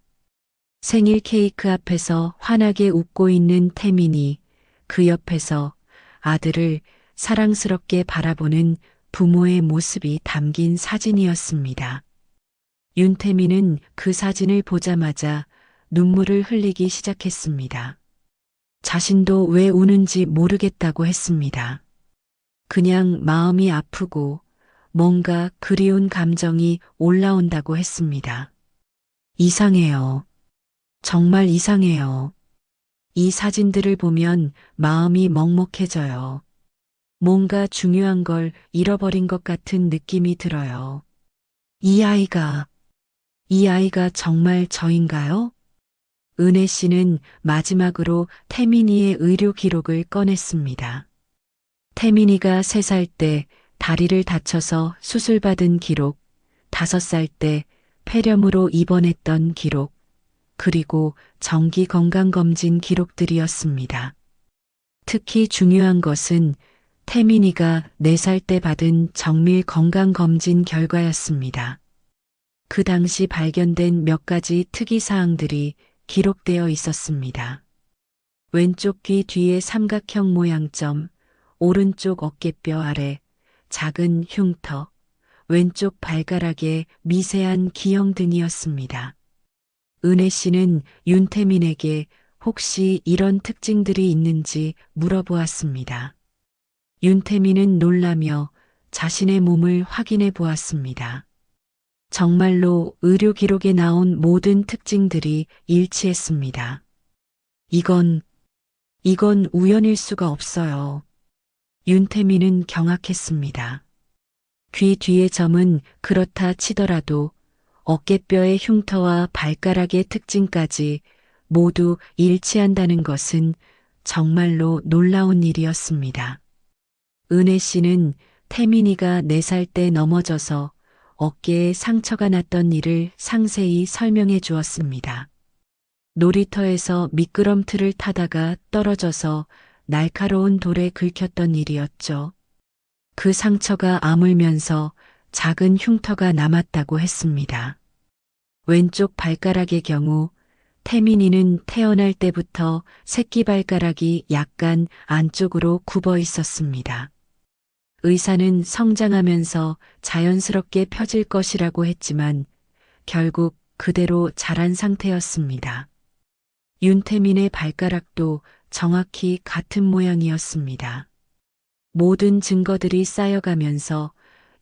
생일 케이크 앞에서 환하게 웃고 있는 태민이, 그 옆에서 아들을 사랑스럽게 바라보는 부모의 모습이 담긴 사진이었습니다. 윤태민은 그 사진을 보자마자 눈물을 흘리기 시작했습니다. 자신도 왜 우는지 모르겠다고 했습니다. 그냥 마음이 아프고 뭔가 그리운 감정이 올라온다고 했습니다. 이상해요. 정말 이상해요. 이 사진들을 보면 마음이 먹먹해져요. 뭔가 중요한 걸 잃어버린 것 같은 느낌이 들어요. 이 아이가 이 아이가 정말 저인가요? 은혜 씨는 마지막으로 태민이의 의료 기록을 꺼냈습니다. 태민이가 3살 때 다리를 다쳐서 수술받은 기록, 5살 때 폐렴으로 입원했던 기록, 그리고 정기 건강검진 기록들이었습니다. 특히 중요한 것은 태민이가 4살 때 받은 정밀 건강검진 결과였습니다. 그 당시 발견된 몇 가지 특이사항들이 기록되어 있었습니다. 왼쪽 귀 뒤에 삼각형 모양점, 오른쪽 어깨뼈 아래 작은 흉터, 왼쪽 발가락에 미세한 기형 등이었습니다. 은혜 씨는 윤태민에게 혹시 이런 특징들이 있는지 물어보았습니다. 윤태민은 놀라며 자신의 몸을 확인해 보았습니다. 정말로 의료 기록에 나온 모든 특징들이 일치했습니다. 이건 우연일 수가 없어요. 윤태민은 경악했습니다. 귀 뒤의 점은 그렇다 치더라도 어깨뼈의 흉터와 발가락의 특징까지 모두 일치한다는 것은 정말로 놀라운 일이었습니다. 은혜 씨는 태민이가 4살 때 넘어져서 어깨에 상처가 났던 일을 상세히 설명해 주었습니다. 놀이터에서 미끄럼틀을 타다가 떨어져서 날카로운 돌에 긁혔던 일이었죠. 그 상처가 아물면서 작은 흉터가 남았다고 했습니다. 왼쪽 발가락의 경우 태민이는 태어날 때부터 새끼발가락이 약간 안쪽으로 굽어 있었습니다. 의사는 성장하면서 자연스럽게 펴질 것이라고 했지만 결국 그대로 자란 상태였습니다. 윤태민의 발가락도 정확히 같은 모양이었습니다. 모든 증거들이 쌓여가면서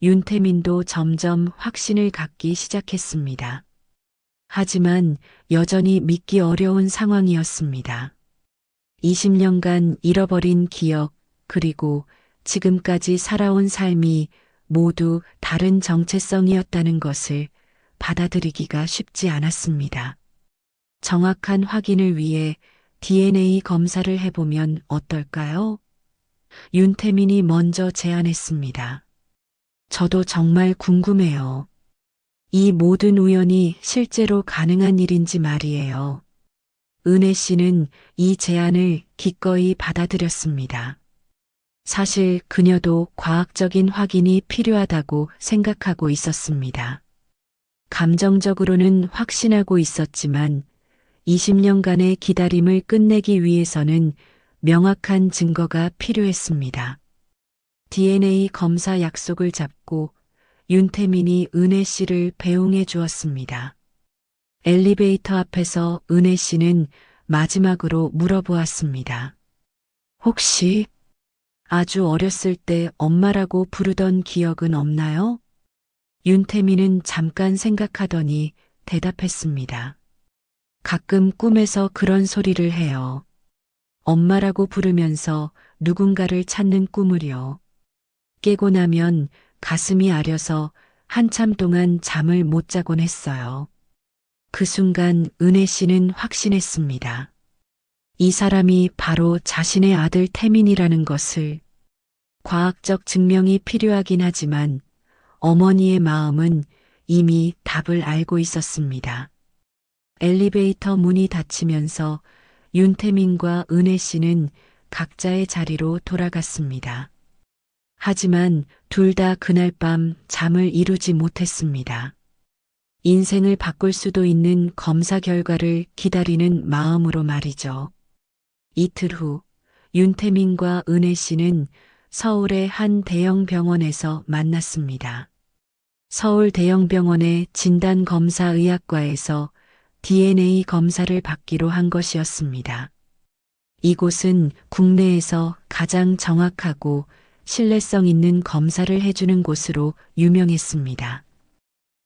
윤태민도 점점 확신을 갖기 시작했습니다. 하지만 여전히 믿기 어려운 상황이었습니다. 20년간 잃어버린 기억, 그리고 지금까지 살아온 삶이 모두 다른 정체성이었다는 것을 받아들이기가 쉽지 않았습니다. 정확한 확인을 위해 DNA 검사를 해보면 어떨까요? 윤태민이 먼저 제안했습니다. 저도 정말 궁금해요. 이 모든 우연이 실제로 가능한 일인지 말이에요. 은혜 씨는 이 제안을 기꺼이 받아들였습니다. 사실 그녀도 과학적인 확인이 필요하다고 생각하고 있었습니다. 감정적으로는 확신하고 있었지만 20년간의 기다림을 끝내기 위해서는 명확한 증거가 필요했습니다. DNA 검사 약속을 잡고 윤태민이 은혜 씨를 배웅해 주었습니다. 엘리베이터 앞에서 은혜 씨는 마지막으로 물어보았습니다. 혹시 아주 어렸을 때 엄마라고 부르던 기억은 없나요? 윤태민은 잠깐 생각하더니 대답했습니다. 가끔 꿈에서 그런 소리를 해요. 엄마라고 부르면서 누군가를 찾는 꿈을요. 깨고 나면 가슴이 아려서 한참 동안 잠을 못 자곤 했어요. 그 순간 은혜 씨는 확신했습니다. 이 사람이 바로 자신의 아들 태민이라는 것을. 과학적 증명이 필요하긴 하지만 어머니의 마음은 이미 답을 알고 있었습니다. 엘리베이터 문이 닫히면서 윤태민과 은혜 씨는 각자의 자리로 돌아갔습니다. 하지만 둘 다 그날 밤 잠을 이루지 못했습니다. 인생을 바꿀 수도 있는 검사 결과를 기다리는 마음으로 말이죠. 이틀 후 윤태민과 은혜 씨는 서울의 한 대형 병원에서 만났습니다. 서울 대형 병원의 진단검사의학과에서 DNA 검사를 받기로 한 것이었습니다. 이곳은 국내에서 가장 정확하고 신뢰성 있는 검사를 해주는 곳으로 유명했습니다.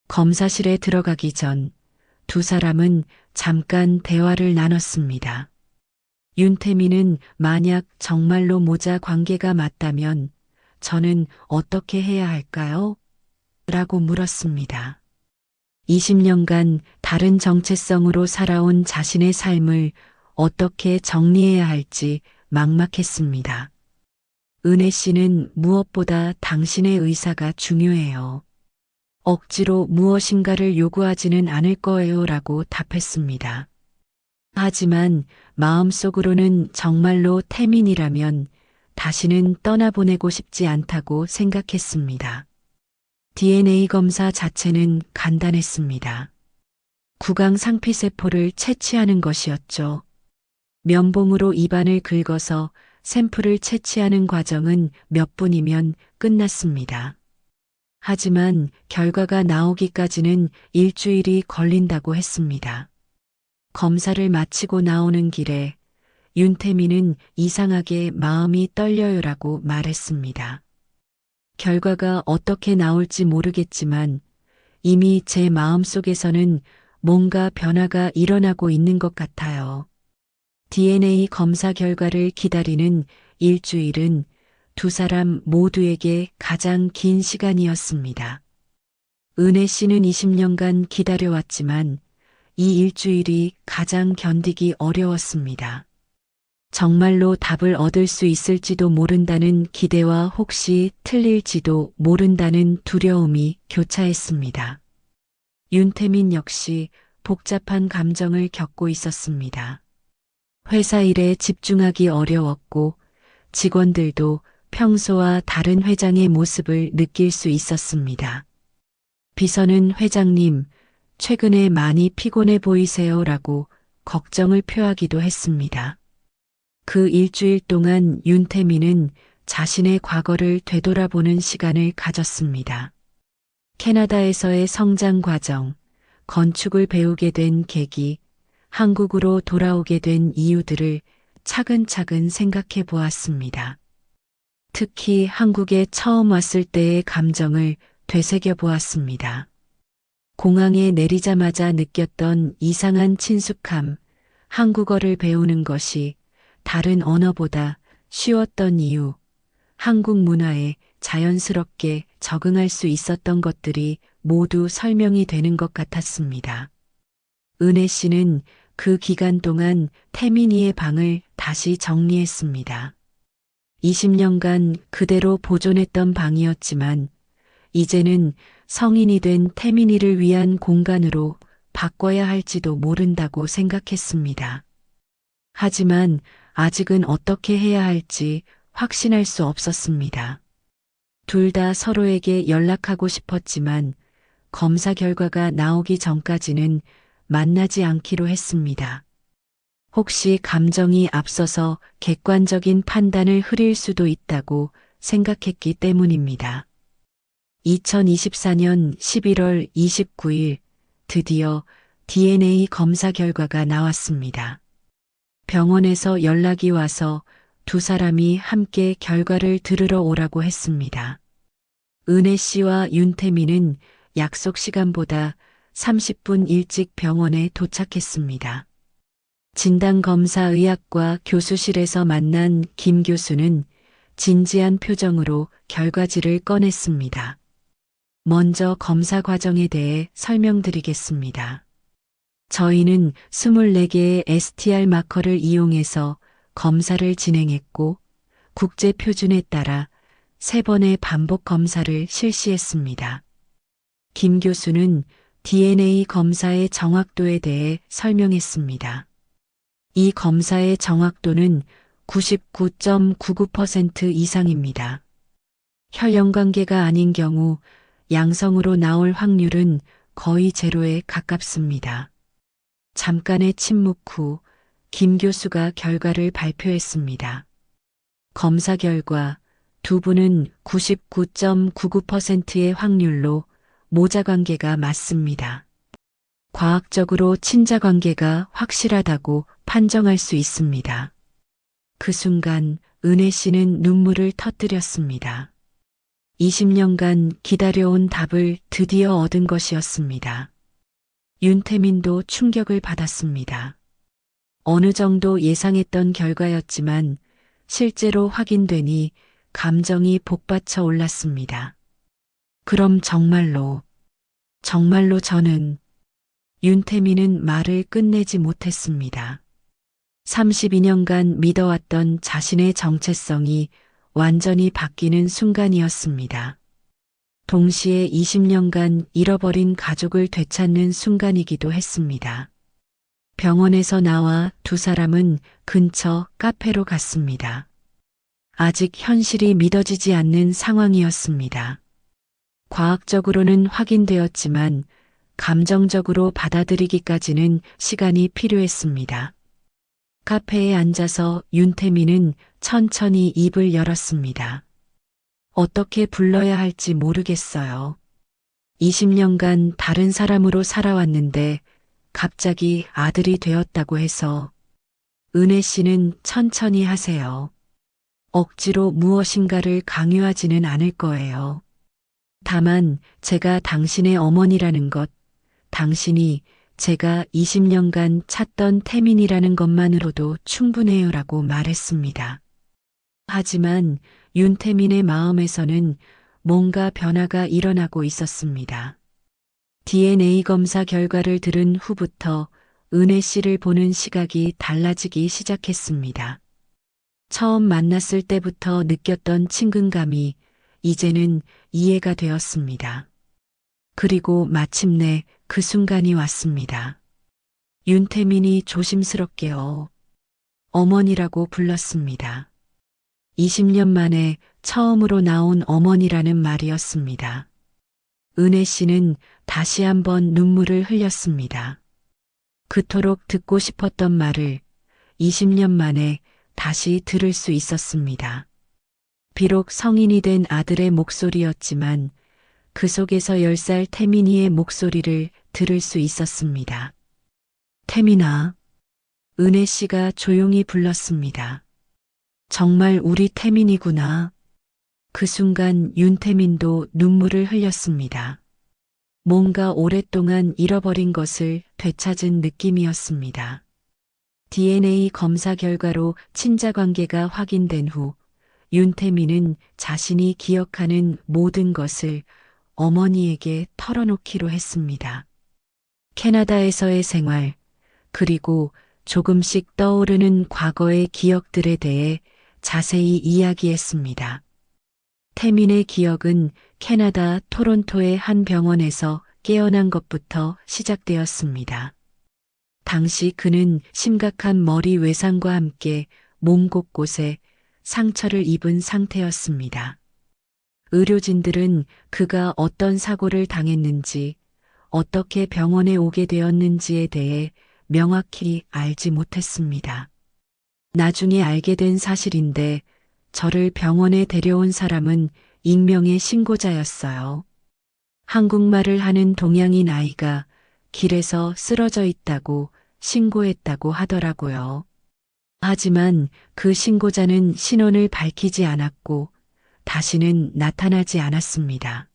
검사실에 들어가기 전 두 사람은 잠깐 대화를 나눴습니다. 윤태민은 만약 정말로 모자 관계가 맞다면 저는 어떻게 해야 할까요? 라고 물었습니다. 20년간 다른 정체성으로 살아온 자신의 삶을 어떻게 정리해야 할지 막막했습니다. 은혜 씨는 무엇보다 당신의 의사가 중요해요. 억지로 무엇인가를 요구하지는 않을 거예요 라고 답했습니다. 하지만 마음속으로는 정말로 태민이라면 다시는 떠나보내고 싶지 않다고 생각했습니다. DNA 검사 자체는 간단했습니다. 구강 상피세포를 채취하는 것이었죠. 면봉으로 입안을 긁어서 샘플을 채취하는 과정은 몇 분이면 끝났습니다. 하지만 결과가 나오기까지는 일주일이 걸린다고 했습니다. 검사를 마치고 나오는 길에 윤태민은 이상하게 마음이 떨려요라고 말했습니다. 결과가 어떻게 나올지 모르겠지만 이미 제 마음속에서는 뭔가 변화가 일어나고 있는 것 같아요. DNA 검사 결과를 기다리는 일주일은 두 사람 모두에게 가장 긴 시간이었습니다. 은혜 씨는 20년간 기다려왔지만 이 일주일이 가장 견디기 어려웠습니다. 정말로 답을 얻을 수 있을지도 모른다는 기대와 혹시 틀릴지도 모른다는 두려움이 교차했습니다. 윤태민 역시 복잡한 감정을 겪고 있었습니다. 회사 일에 집중하기 어려웠고 직원들도 평소와 다른 회장의 모습을 느낄 수 있었습니다. 비서는 회장님, 최근에 많이 피곤해 보이세요라고 걱정을 표하기도 했습니다. 그 일주일 동안 윤태민은 자신의 과거를 되돌아보는 시간을 가졌습니다. 캐나다에서의 성장 과정, 건축을 배우게 된 계기, 한국으로 돌아오게 된 이유들을 차근차근 생각해 보았습니다. 특히 한국에 처음 왔을 때의 감정을 되새겨 보았습니다. 공항에 내리자마자 느꼈던 이상한 친숙함, 한국어를 배우는 것이 다른 언어보다 쉬웠던 이유, 한국 문화에 자연스럽게 적응할 수 있었던 것들이 모두 설명이 되는 것 같았습니다. 은혜 씨는 그 기간 동안 태민이의 방을 다시 정리했습니다. 20년간 그대로 보존했던 방이었지만 이제는 성인이 된 태민이를 위한 공간으로 바꿔야 할지도 모른다고 생각했습니다. 하지만 아직은 어떻게 해야 할지 확신할 수 없었습니다. 둘 다 서로에게 연락하고 싶었지만 검사 결과가 나오기 전까지는 만나지 않기로 했습니다. 혹시 감정이 앞서서 객관적인 판단을 흐릴 수도 있다고 생각했기 때문입니다. 2024년 11월 29일 드디어 DNA 검사 결과가 나왔습니다. 병원에서 연락이 와서 두 사람이 함께 결과를 들으러 오라고 했습니다. 은혜 씨와 윤태민은 약속 시간보다 30분 일찍 병원에 도착했습니다. 진단검사의학과 교수실에서 만난 김 교수는 진지한 표정으로 결과지를 꺼냈습니다. 먼저 검사 과정에 대해 설명드리겠습니다. 저희는 24개의 STR 마커를 이용해서 검사를 진행했고 국제 표준에 따라 3번의 반복 검사를 실시했습니다. 김 교수는 DNA 검사의 정확도에 대해 설명했습니다. 이 검사의 정확도는 99.99% 이상입니다. 혈연관계가 아닌 경우 양성으로 나올 확률은 거의 제로에 가깝습니다. 잠깐의 침묵 후 김 교수가 결과를 발표했습니다. 검사 결과 두 분은 99.99%의 확률로 모자관계가 맞습니다. 과학적으로 친자관계가 확실하다고 판정할 수 있습니다. 그 순간 은혜 씨는 눈물을 터뜨렸습니다. 20년간 기다려온 답을 드디어 얻은 것이었습니다. 윤태민도 충격을 받았습니다. 어느 정도 예상했던 결과였지만 실제로 확인되니 감정이 복받쳐 올랐습니다. 그럼 정말로 정말로 저는 윤태민은 말을 끝내지 못했습니다. 32년간 믿어왔던 자신의 정체성이 완전히 바뀌는 순간이었습니다. 동시에 20년간 잃어버린 가족을 되찾는 순간이기도 했습니다. 병원에서 나와 두 사람은 근처 카페로 갔습니다. 아직 현실이 믿어지지 않는 상황이었습니다. 과학적으로는 확인되었지만 감정적으로 받아들이기까지는 시간이 필요했습니다. 카페에 앉아서 윤태민은 천천히 입을 열었습니다. 어떻게 불러야 할지 모르겠어요. 20년간 다른 사람으로 살아왔는데 갑자기 아들이 되었다고 해서. 은혜 씨는 천천히 하세요. 억지로 무엇인가를 강요하지는 않을 거예요. 다만 제가 당신의 어머니라는 것, 당신이 제가 20년간 찾던 태민이라는 것만으로도 충분해요라고 말했습니다. 하지만 윤태민의 마음에서는 뭔가 변화가 일어나고 있었습니다. DNA 검사 결과를 들은 후부터 은혜 씨를 보는 시각이 달라지기 시작했습니다. 처음 만났을 때부터 느꼈던 친근감이 이제는 이해가 되었습니다. 그리고 마침내 그 순간이 왔습니다. 윤태민이 조심스럽게 어머니라고 불렀습니다. 20년 만에 처음으로 나온 어머니라는 말이었습니다. 은혜 씨는 다시 한번 눈물을 흘렸습니다. 그토록 듣고 싶었던 말을 20년 만에 다시 들을 수 있었습니다. 비록 성인이 된 아들의 목소리였지만 그 속에서 10살 태민이의 목소리를 들을 수 있었습니다. 태민아, 은혜 씨가 조용히 불렀습니다. 정말 우리 태민이구나. 그 순간 윤태민도 눈물을 흘렸습니다. 뭔가 오랫동안 잃어버린 것을 되찾은 느낌이었습니다. DNA 검사 결과로 친자 관계가 확인된 후 윤태민은 자신이 기억하는 모든 것을 어머니에게 털어놓기로 했습니다. 캐나다에서의 생활, 그리고 조금씩 떠오르는 과거의 기억들에 대해 자세히 이야기했습니다. 태민의 기억은 캐나다 토론토의 한 병원에서 깨어난 것부터 시작되었습니다. 당시 그는 심각한 머리 외상과 함께 몸 곳곳에 상처를 입은 상태였습니다. 의료진들은 그가 어떤 사고를 당했는지, 어떻게 병원에 오게 되었는지에 대해 명확히 알지 못했습니다. 나중에 알게 된 사실인데 저를 병원에 데려온 사람은 익명의 신고자였어요. 한국말을 하는 동양인 아이가 길에서 쓰러져 있다고 신고했다고 하더라고요. 하지만 그 신고자는 신원을 밝히지 않았고 다시는 나타나지 않았습니다.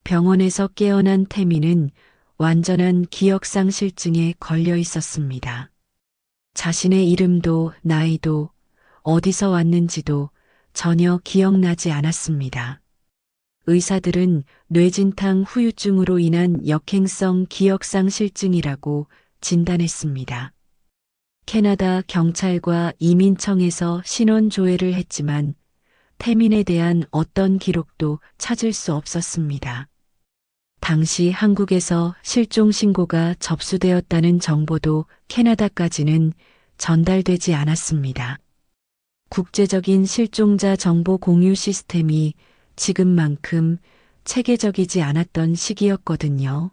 병원에서 깨어난 태민은 완전한 기억상실증에 걸려 있었습니다. 자신의 이름도 나이도 어디서 왔는지도 전혀 기억나지 않았습니다. 의사들은 뇌진탕 후유증으로 인한 역행성 기억상실증이라고 진단했습니다. 캐나다 경찰과 이민청에서 신원 조회를 했지만 태민에 대한 어떤 기록도 찾을 수 없었습니다. 당시 한국에서 실종 신고가 접수되었다는 정보도 캐나다까지는 전달되지 않았습니다. 국제적인 실종자 정보 공유 시스템이 지금만큼 체계적이지 않았던 시기였거든요.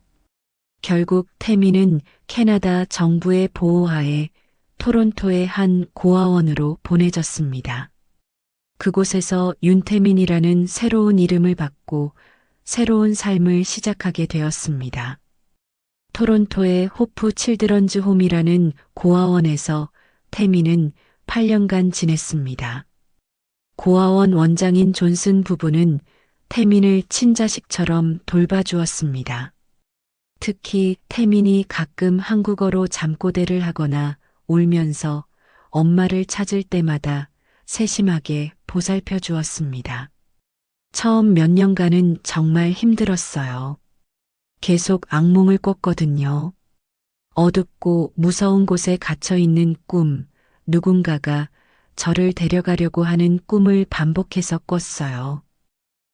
결국 태민은 캐나다 정부의 보호하에 토론토의 한 고아원으로 보내졌습니다. 그곳에서 윤태민이라는 새로운 이름을 받고 새로운 삶을 시작하게 되었습니다. 토론토의 호프 칠드런즈 홈이라는 고아원에서 태민은 8년간 지냈습니다. 고아원 원장인 존슨 부부는 태민을 친자식처럼 돌봐주었습니다. 특히 태민이 가끔 한국어로 잠꼬대를 하거나 울면서 엄마를 찾을 때마다 세심하게 보살펴 주었습니다. 처음 몇 년간은 정말 힘들었어요. 계속 악몽을 꿨거든요. 어둡고 무서운 곳에 갇혀 있는 꿈, 누군가가 저를 데려가려고 하는 꿈을 반복해서 꿨어요.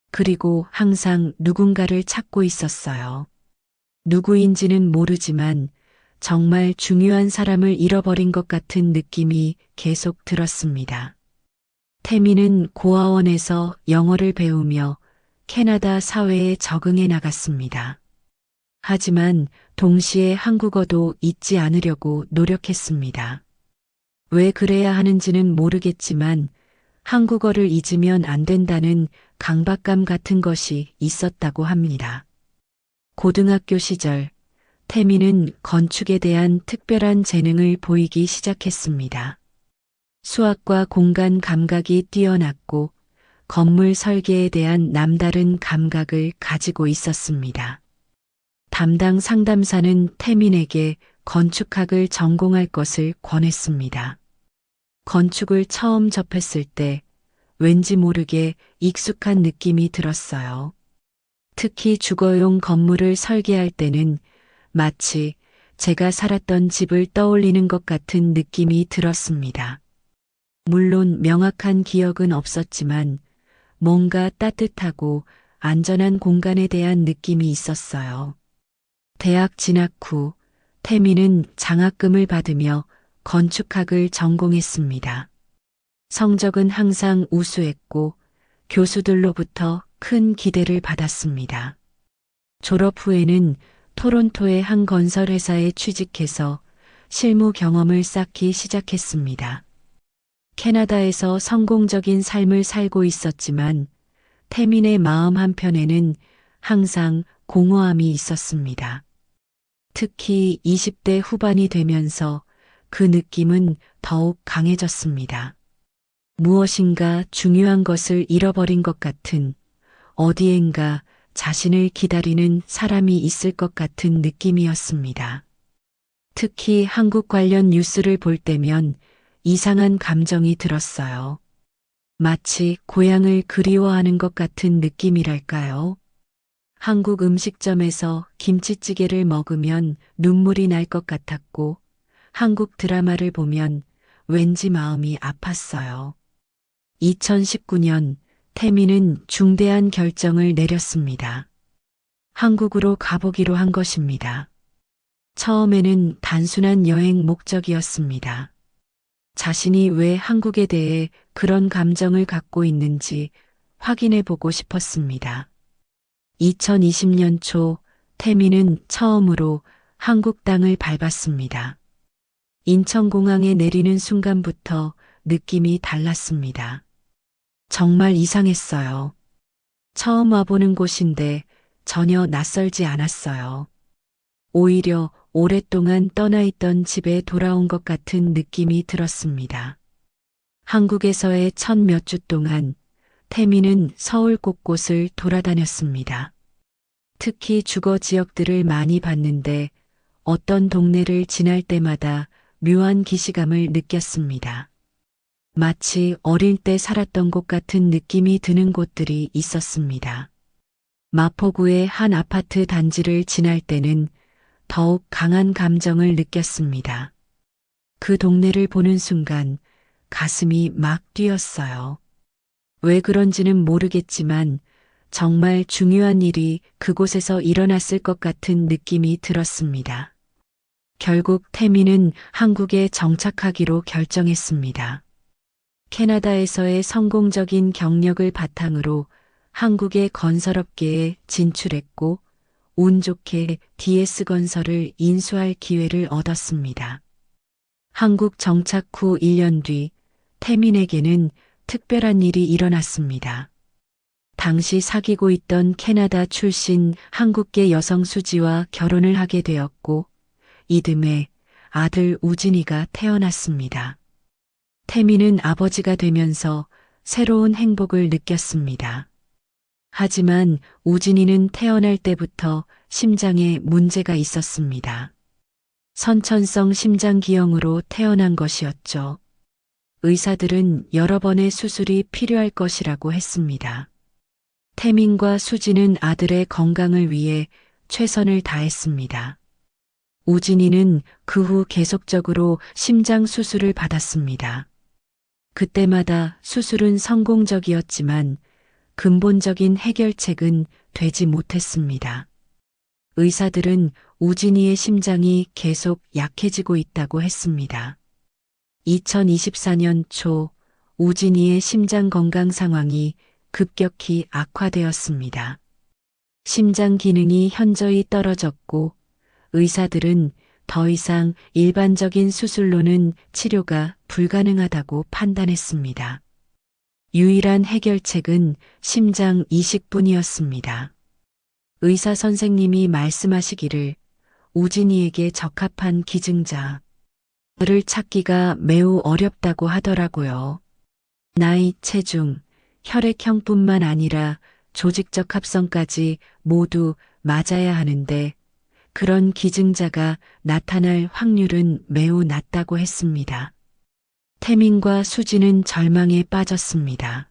그리고 항상 누군가를 찾고 있었어요. 누구인지는 모르지만 정말 중요한 사람을 잃어버린 것 같은 느낌이 계속 들었습니다. 태미는 고아원에서 영어를 배우며 캐나다 사회에 적응해 나갔습니다. 하지만 동시에 한국어도 잊지 않으려고 노력했습니다. 왜 그래야 하는지는 모르겠지만 한국어를 잊으면 안 된다는 강박감 같은 것이 있었다고 합니다. 고등학교 시절 태미는 건축에 대한 특별한 재능을 보이기 시작했습니다. 수학과 공간 감각이 뛰어났고 건물 설계에 대한 남다른 감각을 가지고 있었습니다. 담당 상담사는 태민에게 건축학을 전공할 것을 권했습니다. 건축을 처음 접했을 때 왠지 모르게 익숙한 느낌이 들었어요. 특히 주거용 건물을 설계할 때는 마치 제가 살았던 집을 떠올리는 것 같은 느낌이 들었습니다. 물론 명확한 기억은 없었지만 뭔가 따뜻하고 안전한 공간에 대한 느낌이 있었어요. 대학 진학 후 태미는 장학금을 받으며 건축학을 전공했습니다. 성적은 항상 우수했고 교수들로부터 큰 기대를 받았습니다. 졸업 후에는 토론토의 한 건설회사에 취직해서 실무 경험을 쌓기 시작했습니다. 캐나다에서 성공적인 삶을 살고 있었지만 태민의 마음 한편에는 항상 공허함이 있었습니다. 특히 20대 후반이 되면서 그 느낌은 더욱 강해졌습니다. 무엇인가 중요한 것을 잃어버린 것 같은, 어디엔가 자신을 기다리는 사람이 있을 것 같은 느낌이었습니다. 특히 한국 관련 뉴스를 볼 때면 이상한 감정이 들었어요. 마치 고향을 그리워하는 것 같은 느낌이랄까요? 한국 음식점에서 김치찌개를 먹으면 눈물이 날 것 같았고, 한국 드라마를 보면 왠지 마음이 아팠어요. 2019년 태미는 중대한 결정을 내렸습니다. 한국으로 가보기로 한 것입니다. 처음에는 단순한 여행 목적이었습니다. 자신이 왜 한국에 대해 그런 감정을 갖고 있는지 확인해 보고 싶었습니다. 2020년 초 태미는 처음으로 한국 땅을 밟았습니다. 인천공항에 내리는 순간부터 느낌이 달랐습니다. 정말 이상했어요. 처음 와보는 곳인데 전혀 낯설지 않았어요. 오히려 오랫동안 떠나있던 집에 돌아온 것 같은 느낌이 들었습니다. 한국에서의 첫 몇 주 동안 태미는 서울 곳곳을 돌아다녔습니다. 특히 주거 지역들을 많이 봤는데 어떤 동네를 지날 때마다 묘한 기시감을 느꼈습니다. 마치 어릴 때 살았던 곳 같은 느낌이 드는 곳들이 있었습니다. 마포구의 한 아파트 단지를 지날 때는 더욱 강한 감정을 느꼈습니다. 그 동네를 보는 순간 가슴이 막 뛰었어요. 왜 그런지는 모르겠지만 정말 중요한 일이 그곳에서 일어났을 것 같은 느낌이 들었습니다. 결국 태미는 한국에 정착하기로 결정했습니다. 캐나다에서의 성공적인 경력을 바탕으로 한국의 건설업계에 진출했고 운 좋게 DS건설을 인수할 기회를 얻었습니다. 한국 정착 후 1년 뒤 태민에게는 특별한 일이 일어났습니다. 당시 사귀고 있던 캐나다 출신 한국계 여성 수지와 결혼을 하게 되었고 이듬해 아들 우진이가 태어났습니다. 태민은 아버지가 되면서 새로운 행복을 느꼈습니다. 하지만 우진이는 태어날 때부터 심장에 문제가 있었습니다. 선천성 심장기형으로 태어난 것이었죠. 의사들은 여러 번의 수술이 필요할 것이라고 했습니다. 태민과 수지는 아들의 건강을 위해 최선을 다했습니다. 우진이는 그 후 계속적으로 심장 수술을 받았습니다. 그때마다 수술은 성공적이었지만 근본적인 해결책은 되지 못했습니다. 의사들은 우진이의 심장이 계속 약해지고 있다고 했습니다. 2024년 초 우진이의 심장 건강 상황이 급격히 악화되었습니다. 심장 기능이 현저히 떨어졌고 의사들은 더 이상 일반적인 수술로는 치료가 불가능하다고 판단했습니다. 유일한 해결책은 심장 이식뿐이었습니다. 의사 선생님이 말씀하시기를 우진이에게 적합한 기증자를 찾기가 매우 어렵다고 하더라고요. 나이, 체중, 혈액형뿐만 아니라 조직적 합성까지 모두 맞아야 하는데 그런 기증자가 나타날 확률은 매우 낮다고 했습니다. 태민과 수지는 절망에 빠졌습니다.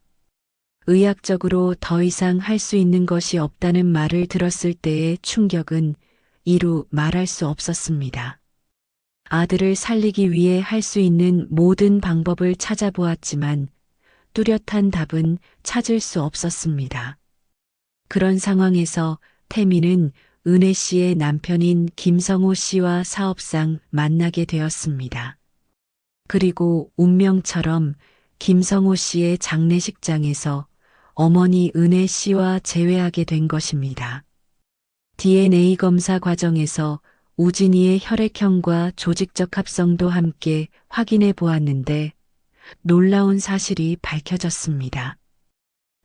의학적으로 더 이상 할 수 있는 것이 없다는 말을 들었을 때의 충격은 이루 말할 수 없었습니다. 아들을 살리기 위해 할 수 있는 모든 방법을 찾아보았지만 뚜렷한 답은 찾을 수 없었습니다. 그런 상황에서 태민은 은혜 씨의 남편인 김성호 씨와 사업상 만나게 되었습니다. 그리고 운명처럼 김성호 씨의 장례식장에서 어머니 은혜 씨와 재회하게 된 것입니다. DNA 검사 과정에서 우진이의 혈액형과 조직적 합성도 함께 확인해 보았는데 놀라운 사실이 밝혀졌습니다.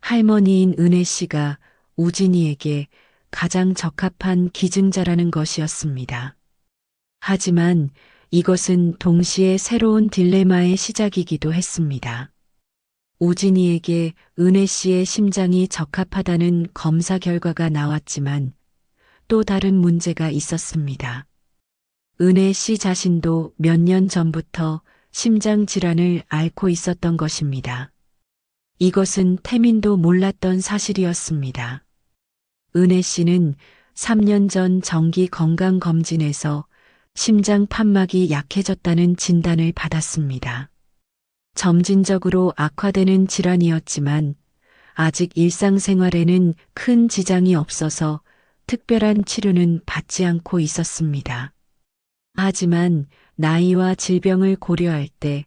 할머니인 은혜 씨가 우진이에게 가장 적합한 기증자라는 것이었습니다. 하지만 이것은 동시에 새로운 딜레마의 시작이기도 했습니다. 우진이에게 은혜 씨의 심장이 적합하다는 검사 결과가 나왔지만 또 다른 문제가 있었습니다. 은혜 씨 자신도 몇 년 전부터 심장 질환을 앓고 있었던 것입니다. 이것은 태민도 몰랐던 사실이었습니다. 은혜 씨는 3년 전 정기 건강검진에서 심장 판막이 약해졌다는 진단을 받았습니다. 점진적으로 악화되는 질환이었지만 아직 일상생활에는 큰 지장이 없어서 특별한 치료는 받지 않고 있었습니다. 하지만 나이와 질병을 고려할 때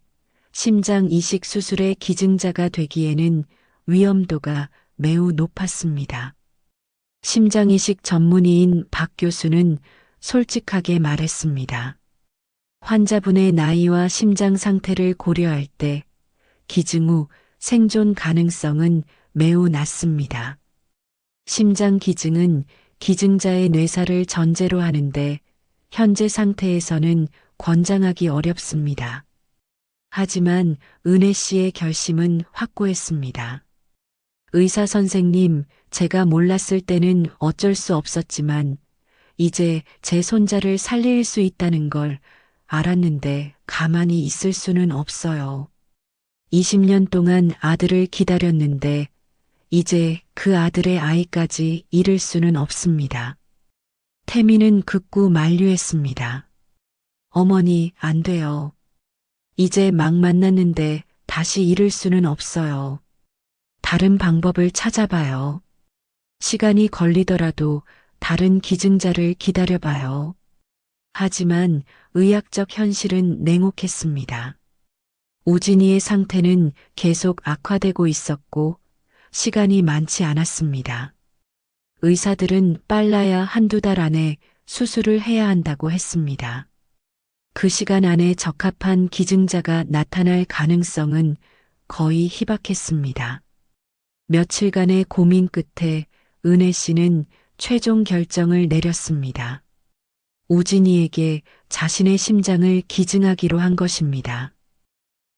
심장 이식 수술의 기증자가 되기에는 위험도가 매우 높았습니다. 심장 이식 전문의인 박 교수는 솔직하게 말했습니다. 환자분의 나이와 심장 상태를 고려할 때 기증 후 생존 가능성은 매우 낮습니다. 심장 기증은 기증자의 뇌사를 전제로 하는데 현재 상태에서는 권장하기 어렵습니다. 하지만 은혜 씨의 결심은 확고했습니다. 의사 선생님, 제가 몰랐을 때는 어쩔 수 없었지만 이제 제 손자를 살릴 수 있다는 걸 알았는데 가만히 있을 수는 없어요. 20년 동안 아들을 기다렸는데 이제 그 아들의 아이까지 잃을 수는 없습니다. 태민은 극구 만류했습니다. 어머니, 안 돼요. 이제 막 만났는데 다시 잃을 수는 없어요. 다른 방법을 찾아봐요. 시간이 걸리더라도 다른 기증자를 기다려봐요. 하지만 의학적 현실은 냉혹했습니다. 우진이의 상태는 계속 악화되고 있었고 시간이 많지 않았습니다. 의사들은 빨라야 한두 달 안에 수술을 해야 한다고 했습니다. 그 시간 안에 적합한 기증자가 나타날 가능성은 거의 희박했습니다. 며칠간의 고민 끝에 은혜 씨는 최종 결정을 내렸습니다. 우진이에게 자신의 심장을 기증하기로 한 것입니다.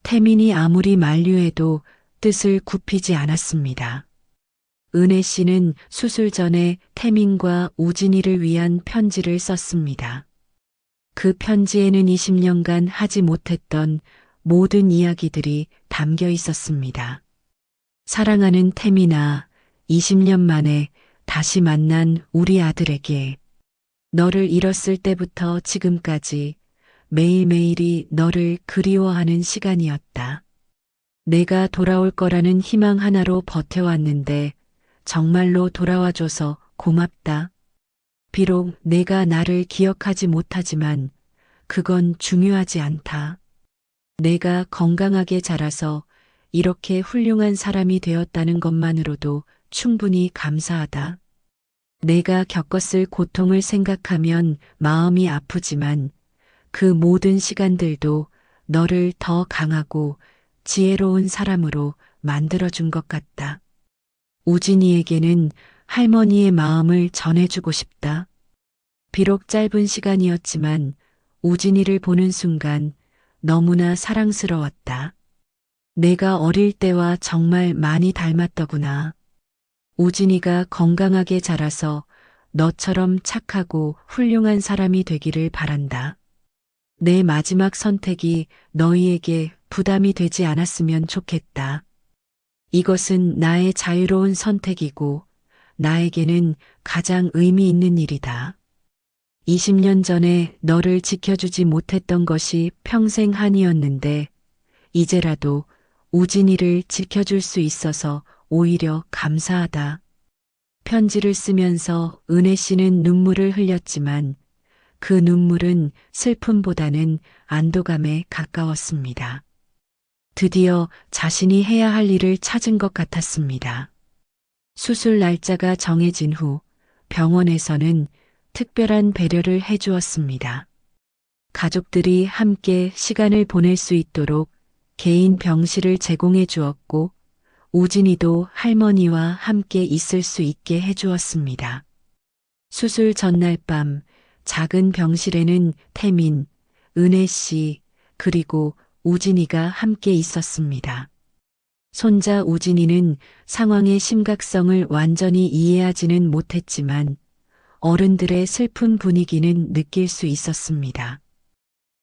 태민이 아무리 만류해도 뜻을 굽히지 않았습니다. 은혜 씨는 수술 전에 태민과 우진이를 위한 편지를 썼습니다. 그 편지에는 20년간 하지 못했던 모든 이야기들이 담겨 있었습니다. 사랑하는 태민아, 20년 만에 다시 만난 우리 아들에게 너를 잃었을 때부터 지금까지 매일매일이 너를 그리워하는 시간이었다. 내가 돌아올 거라는 희망 하나로 버텨왔는데 정말로 돌아와줘서 고맙다. 비록 내가 나를 기억하지 못하지만 그건 중요하지 않다. 내가 건강하게 자라서 이렇게 훌륭한 사람이 되었다는 것만으로도 충분히 감사하다. 내가 겪었을 고통을 생각하면 마음이 아프지만 그 모든 시간들도 너를 더 강하고 지혜로운 사람으로 만들어준 것 같다. 우진이에게는 할머니의 마음을 전해주고 싶다. 비록 짧은 시간이었지만 우진이를 보는 순간 너무나 사랑스러웠다. 내가 어릴 때와 정말 많이 닮았더구나. 우진이가 건강하게 자라서 너처럼 착하고 훌륭한 사람이 되기를 바란다. 내 마지막 선택이 너희에게 부담이 되지 않았으면 좋겠다. 이것은 나의 자유로운 선택이고 나에게는 가장 의미 있는 일이다. 20년 전에 너를 지켜주지 못했던 것이 평생 한이었는데 이제라도 우진이를 지켜줄 수 있어서 오히려 감사하다. 편지를 쓰면서 은혜 씨는 눈물을 흘렸지만 그 눈물은 슬픔보다는 안도감에 가까웠습니다. 드디어 자신이 해야 할 일을 찾은 것 같았습니다. 수술 날짜가 정해진 후 병원에서는 특별한 배려를 해주었습니다. 가족들이 함께 시간을 보낼 수 있도록 개인 병실을 제공해 주었고 우진이도 할머니와 함께 있을 수 있게 해주었습니다. 수술 전날 밤 작은 병실에는 태민, 은혜 씨, 그리고 우진이가 함께 있었습니다. 손자 우진이는 상황의 심각성을 완전히 이해하지는 못했지만 어른들의 슬픈 분위기는 느낄 수 있었습니다.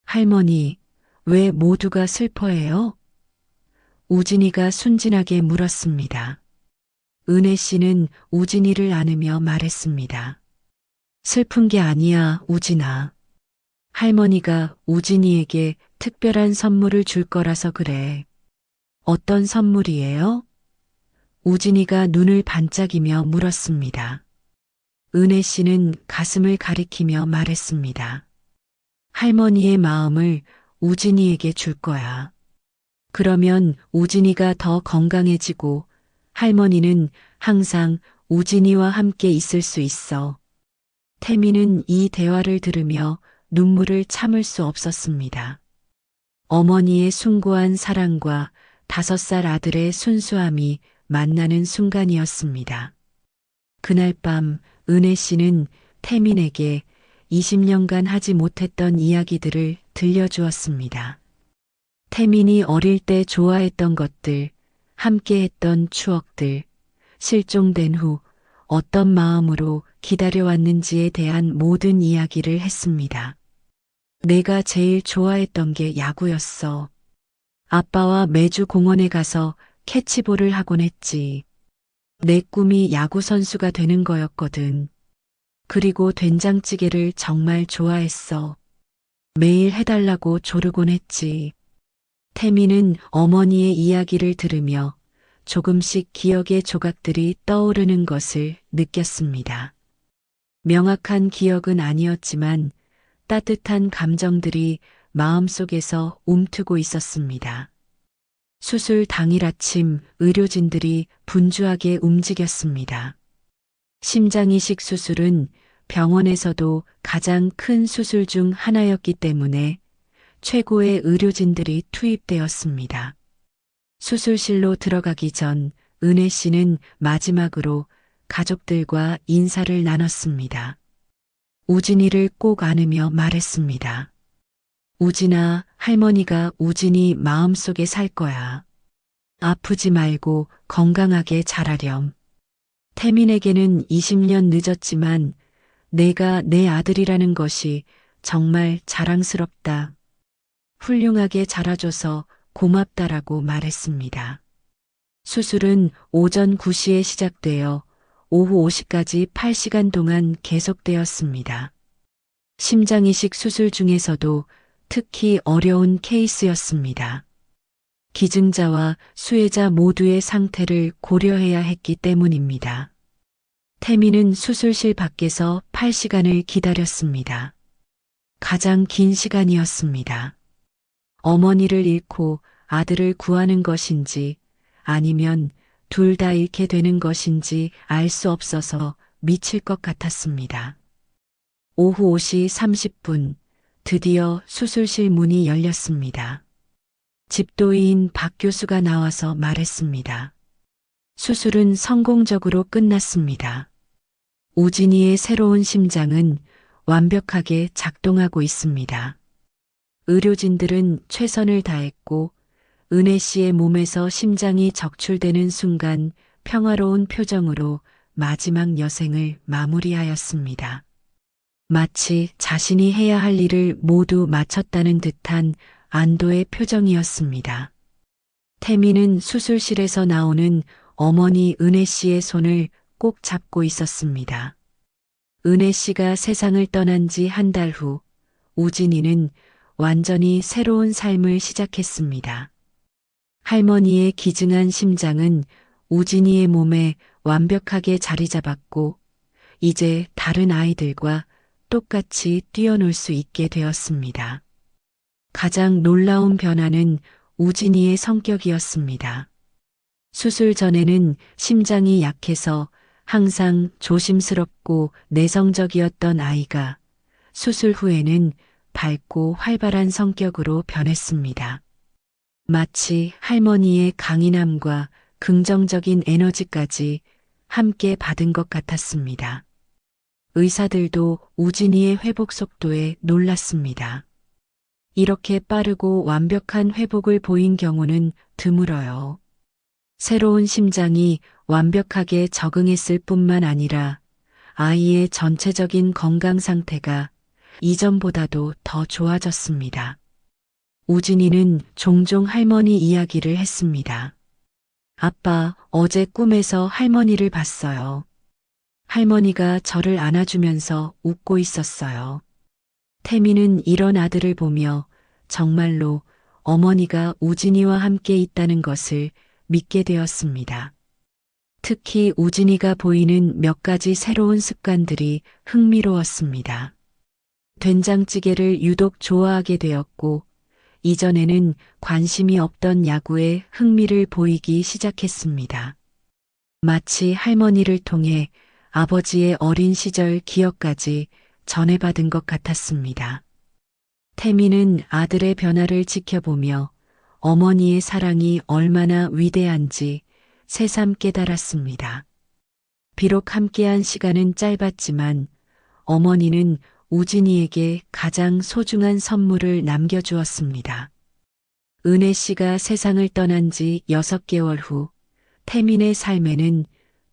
할머니, 왜 모두가 슬퍼해요? 우진이가 순진하게 물었습니다. 은혜 씨는 우진이를 안으며 말했습니다. 슬픈 게 아니야, 우진아. 할머니가 우진이에게 특별한 선물을 줄 거라서 그래. 어떤 선물이에요? 우진이가 눈을 반짝이며 물었습니다. 은혜 씨는 가슴을 가리키며 말했습니다. 할머니의 마음을 우진이에게 줄 거야. 그러면 우진이가 더 건강해지고 할머니는 항상 우진이와 함께 있을 수 있어. 태미는 이 대화를 들으며 눈물을 참을 수 없었습니다. 어머니의 숭고한 사랑과 5살 아들의 순수함이 만나는 순간이었습니다. 그날 밤 은혜 씨는 태민에게 20년간 하지 못했던 이야기들을 들려주었습니다. 태민이 어릴 때 좋아했던 것들, 함께했던 추억들, 실종된 후 어떤 마음으로 기다려왔는지에 대한 모든 이야기를 했습니다. 내가 제일 좋아했던 게 야구였어. 아빠와 매주 공원에 가서 캐치볼을 하곤 했지. 내 꿈이 야구 선수가 되는 거였거든. 그리고 된장찌개를 정말 좋아했어. 매일 해달라고 조르곤 했지. 태미는 어머니의 이야기를 들으며 조금씩 기억의 조각들이 떠오르는 것을 느꼈습니다. 명확한 기억은 아니었지만 따뜻한 감정들이 마음속에서 움트고 있었습니다. 수술 당일 아침 의료진들이 분주하게 움직였습니다. 심장이식 수술은 병원에서도 가장 큰 수술 중 하나였기 때문에 최고의 의료진들이 투입되었습니다. 수술실로 들어가기 전 은혜 씨는 마지막으로 가족들과 인사를 나눴습니다. 우진이를 꼭 안으며 말했습니다. 우진아, 할머니가 우진이 마음속에 살 거야. 아프지 말고 건강하게 자라렴. 태민에게는 20년 늦었지만 내가 내 아들이라는 것이 정말 자랑스럽다. 훌륭하게 자라줘서 고맙다라고 말했습니다. 수술은 오전 9시에 시작되어 오후 5시까지 8시간 동안 계속되었습니다. 심장이식 수술 중에서도 특히 어려운 케이스였습니다. 기증자와 수혜자 모두의 상태를 고려해야 했기 때문입니다. 태미는 수술실 밖에서 8시간을 기다렸습니다. 가장 긴 시간이었습니다. 어머니를 잃고 아들을 구하는 것인지 아니면 둘 다 잃게 되는 것인지 알 수 없어서 미칠 것 같았습니다. 오후 5시 30분, 드디어 수술실 문이 열렸습니다. 집도의인 박 교수가 나와서 말했습니다. 수술은 성공적으로 끝났습니다. 우진이의 새로운 심장은 완벽하게 작동하고 있습니다. 의료진들은 최선을 다했고 은혜 씨의 몸에서 심장이 적출되는 순간 평화로운 표정으로 마지막 여생을 마무리하였습니다. 마치 자신이 해야 할 일을 모두 마쳤다는 듯한 안도의 표정이었습니다. 태미는 수술실에서 나오는 어머니 은혜 씨의 손을 꼭 잡고 있었습니다. 은혜 씨가 세상을 떠난 지 한 달 후, 우진이는 완전히 새로운 삶을 시작했습니다. 할머니의 기증한 심장은 우진이의 몸에 완벽하게 자리 잡았고, 이제 다른 아이들과 똑같이 뛰어놀 수 있게 되었습니다. 가장 놀라운 변화는 우진이의 성격이었습니다. 수술 전에는 심장이 약해서 항상 조심스럽고 내성적이었던 아이가 수술 후에는 밝고 활발한 성격으로 변했습니다. 마치 할머니의 강인함과 긍정적인 에너지까지 함께 받은 것 같았습니다. 의사들도 우진이의 회복 속도에 놀랐습니다. 이렇게 빠르고 완벽한 회복을 보인 경우는 드물어요. 새로운 심장이 완벽하게 적응했을 뿐만 아니라 아이의 전체적인 건강 상태가 이전보다도 더 좋아졌습니다. 우진이는 종종 할머니 이야기를 했습니다. 아빠, 어제 꿈에서 할머니를 봤어요. 할머니가 저를 안아주면서 웃고 있었어요. 태미는 이런 아들을 보며 정말로 어머니가 우진이와 함께 있다는 것을 믿게 되었습니다. 특히 우진이가 보이는 몇 가지 새로운 습관들이 흥미로웠습니다. 된장찌개를 유독 좋아하게 되었고, 이전에는 관심이 없던 야구에 흥미를 보이기 시작했습니다. 마치 할머니를 통해 아버지의 어린 시절 기억까지 전해받은 것 같았습니다. 태미는 아들의 변화를 지켜보며 어머니의 사랑이 얼마나 위대한지 새삼 깨달았습니다. 비록 함께한 시간은 짧았지만 어머니는 우진이에게 가장 소중한 선물을 남겨주었습니다. 은혜 씨가 세상을 떠난 지 6개월 후 태민의 삶에는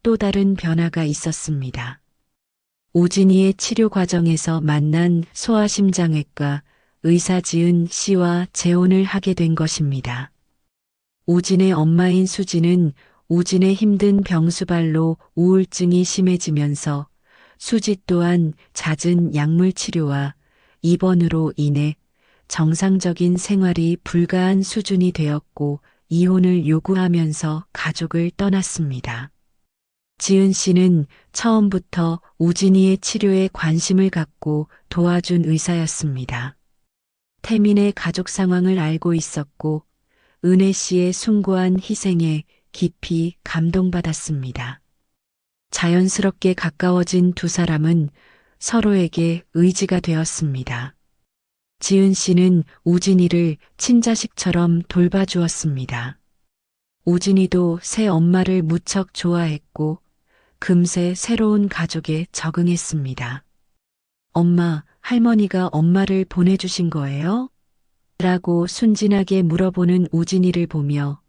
또 다른 변화가 있었습니다. 우진이의 치료 과정에서 만난 소아심장외과 의사 지은 씨와 재혼을 하게 된 것입니다. 우진의 엄마인 수지는 우진의 힘든 병수발로 우울증이 심해지면서 수지 또한 잦은 약물 치료와 입원으로 인해 정상적인 생활이 불가한 수준이 되었고 이혼을 요구하면서 가족을 떠났습니다. 지은 씨는 처음부터 우진이의 치료에 관심을 갖고 도와준 의사였습니다. 태민의 가족 상황을 알고 있었고 은혜 씨의 숭고한 희생에 깊이 감동받았습니다. 자연스럽게 가까워진 두 사람은 서로에게 의지가 되었습니다. 지은 씨는 우진이를 친자식처럼 돌봐주었습니다. 우진이도 새 엄마를 무척 좋아했고 금세 새로운 가족에 적응했습니다. 엄마, 할머니가 엄마를 보내주신 거예요? 라고 순진하게 물어보는 우진이를 보며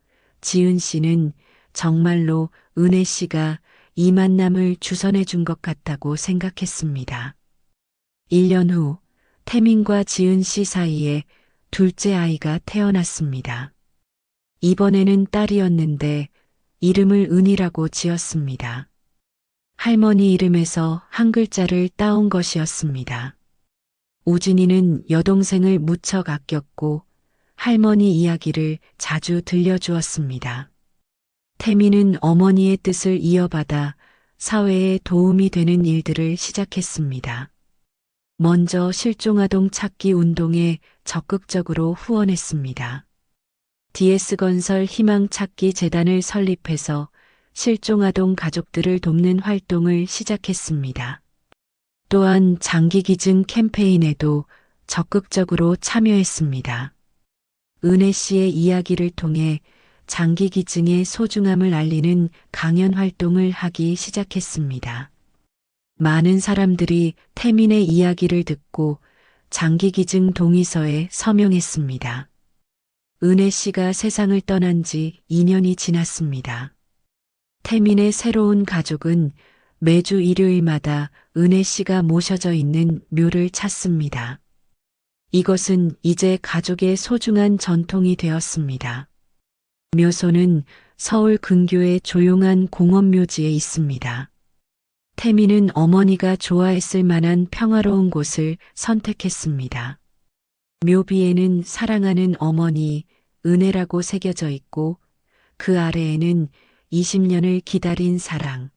지은 씨는 정말로 은혜 씨가 이 만남을 주선해 준 것 같다고 생각했습니다. 1년 후 태민과 지은 씨 사이에 둘째 아이가 태어났습니다. 이번에는 딸이었는데 이름을 은이라고 지었습니다. 할머니 이름에서 한 글자를 따온 것이었습니다. 우진이는 여동생을 무척 아꼈고 할머니 이야기를 자주 들려주었습니다. 태미는 어머니의 뜻을 이어받아 사회에 도움이 되는 일들을 시작했습니다. 먼저 실종아동 찾기 운동에 적극적으로 후원했습니다. DS건설 희망찾기 재단을 설립해서 실종아동 가족들을 돕는 활동을 시작했습니다. 또한 장기기증 캠페인에도 적극적으로 참여했습니다. 은혜 씨의 이야기를 통해 장기기증의 소중함을 알리는 강연 활동을 하기 시작했습니다. 많은 사람들이 태민의 이야기를 듣고 장기기증 동의서에 서명했습니다. 은혜 씨가 세상을 떠난 지 2년이 지났습니다. 태민의 새로운 가족은 매주 일요일마다 은혜 씨가 모셔져 있는 묘를 찾습니다. 이것은 이제 가족의 소중한 전통이 되었습니다. 묘소는 서울 근교의 조용한 공원묘지에 있습니다. 태민은 어머니가 좋아했을 만한 평화로운 곳을 선택했습니다. 묘비에는 사랑하는 어머니, 은혜라고 새겨져 있고 그 아래에는 20년을 기다린 사랑,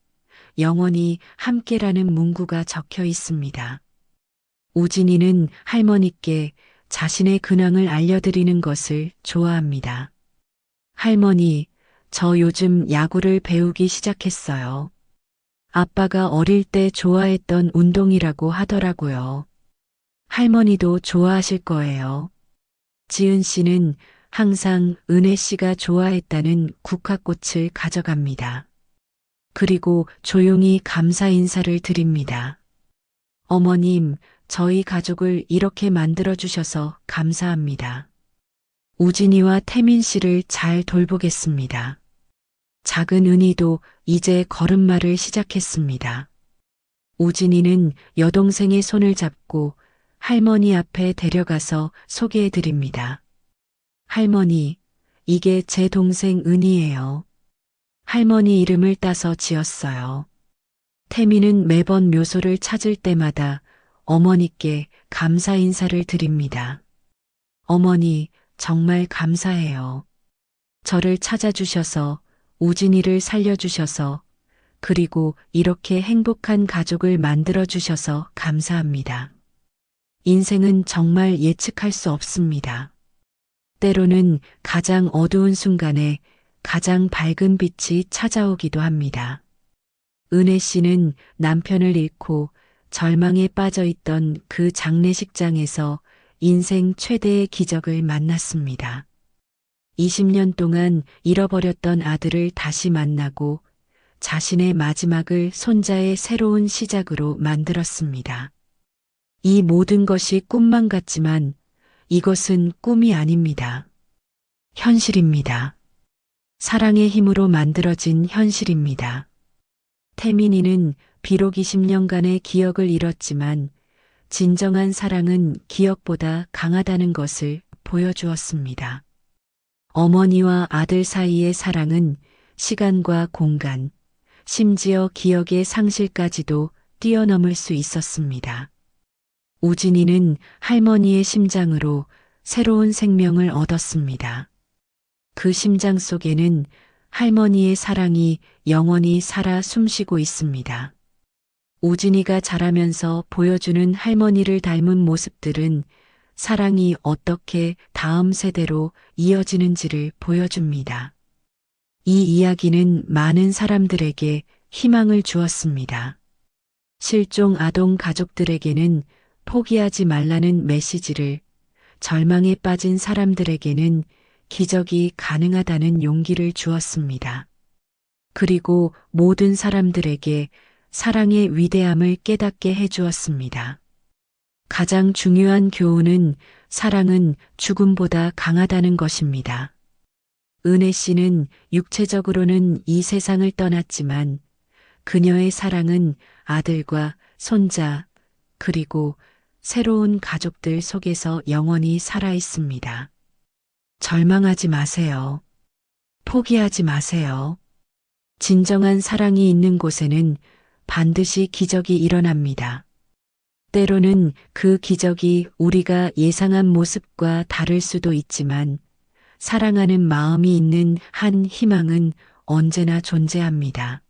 영원히 함께라는 문구가 적혀 있습니다. 우진이는 할머니께 자신의 근황을 알려드리는 것을 좋아합니다. 할머니, 저 요즘 야구를 배우기 시작했어요. 아빠가 어릴 때 좋아했던 운동이라고 하더라고요. 할머니도 좋아하실 거예요. 지은 씨는 항상 은혜 씨가 좋아했다는 국화꽃을 가져갑니다. 그리고 조용히 감사 인사를 드립니다. 어머님, 저희 가족을 이렇게 만들어주셔서 감사합니다. 우진이와 태민 씨를 잘 돌보겠습니다. 작은 은희도 이제 걸음마를 시작했습니다. 우진이는 여동생의 손을 잡고 할머니 앞에 데려가서 소개해드립니다. 할머니, 이게 제 동생 은희예요. 할머니 이름을 따서 지었어요. 태민은 매번 묘소를 찾을 때마다 어머니께 감사 인사를 드립니다. 어머니, 정말 감사해요. 저를 찾아주셔서, 우진이를 살려주셔서, 그리고 이렇게 행복한 가족을 만들어주셔서 감사합니다. 인생은 정말 예측할 수 없습니다. 때로는 가장 어두운 순간에 가장 밝은 빛이 찾아오기도 합니다. 은혜 씨는 남편을 잃고 절망에 빠져 있던 그 장례식장에서 인생 최대의 기적을 만났습니다. 20년 동안 잃어버렸던 아들을 다시 만나고 자신의 마지막을 손자의 새로운 시작으로 만들었습니다. 이 모든 것이 꿈만 같지만 이것은 꿈이 아닙니다. 현실입니다. 사랑의 힘으로 만들어진 현실입니다. 태민이는 비록 20년간의 기억을 잃었지만 진정한 사랑은 기억보다 강하다는 것을 보여주었습니다. 어머니와 아들 사이의 사랑은 시간과 공간, 심지어 기억의 상실까지도 뛰어넘을 수 있었습니다. 우진이는 할머니의 심장으로 새로운 생명을 얻었습니다. 그 심장 속에는 할머니의 사랑이 영원히 살아 숨쉬고 있습니다. 우진이가 자라면서 보여주는 할머니를 닮은 모습들은 사랑이 어떻게 다음 세대로 이어지는지를 보여줍니다. 이 이야기는 많은 사람들에게 희망을 주었습니다. 실종 아동 가족들에게는 포기하지 말라는 메시지를, 절망에 빠진 사람들에게는 기적이 가능하다는 용기를 주었습니다. 그리고 모든 사람들에게 사랑의 위대함을 깨닫게 해주었습니다. 가장 중요한 교훈은 사랑은 죽음보다 강하다는 것입니다. 은혜 씨는 육체적으로는 이 세상을 떠났지만 그녀의 사랑은 아들과 손자 그리고 새로운 가족들 속에서 영원히 살아 있습니다. 절망하지 마세요. 포기하지 마세요. 진정한 사랑이 있는 곳에는 반드시 기적이 일어납니다. 때로는 그 기적이 우리가 예상한 모습과 다를 수도 있지만 사랑하는 마음이 있는 한 희망은 언제나 존재합니다.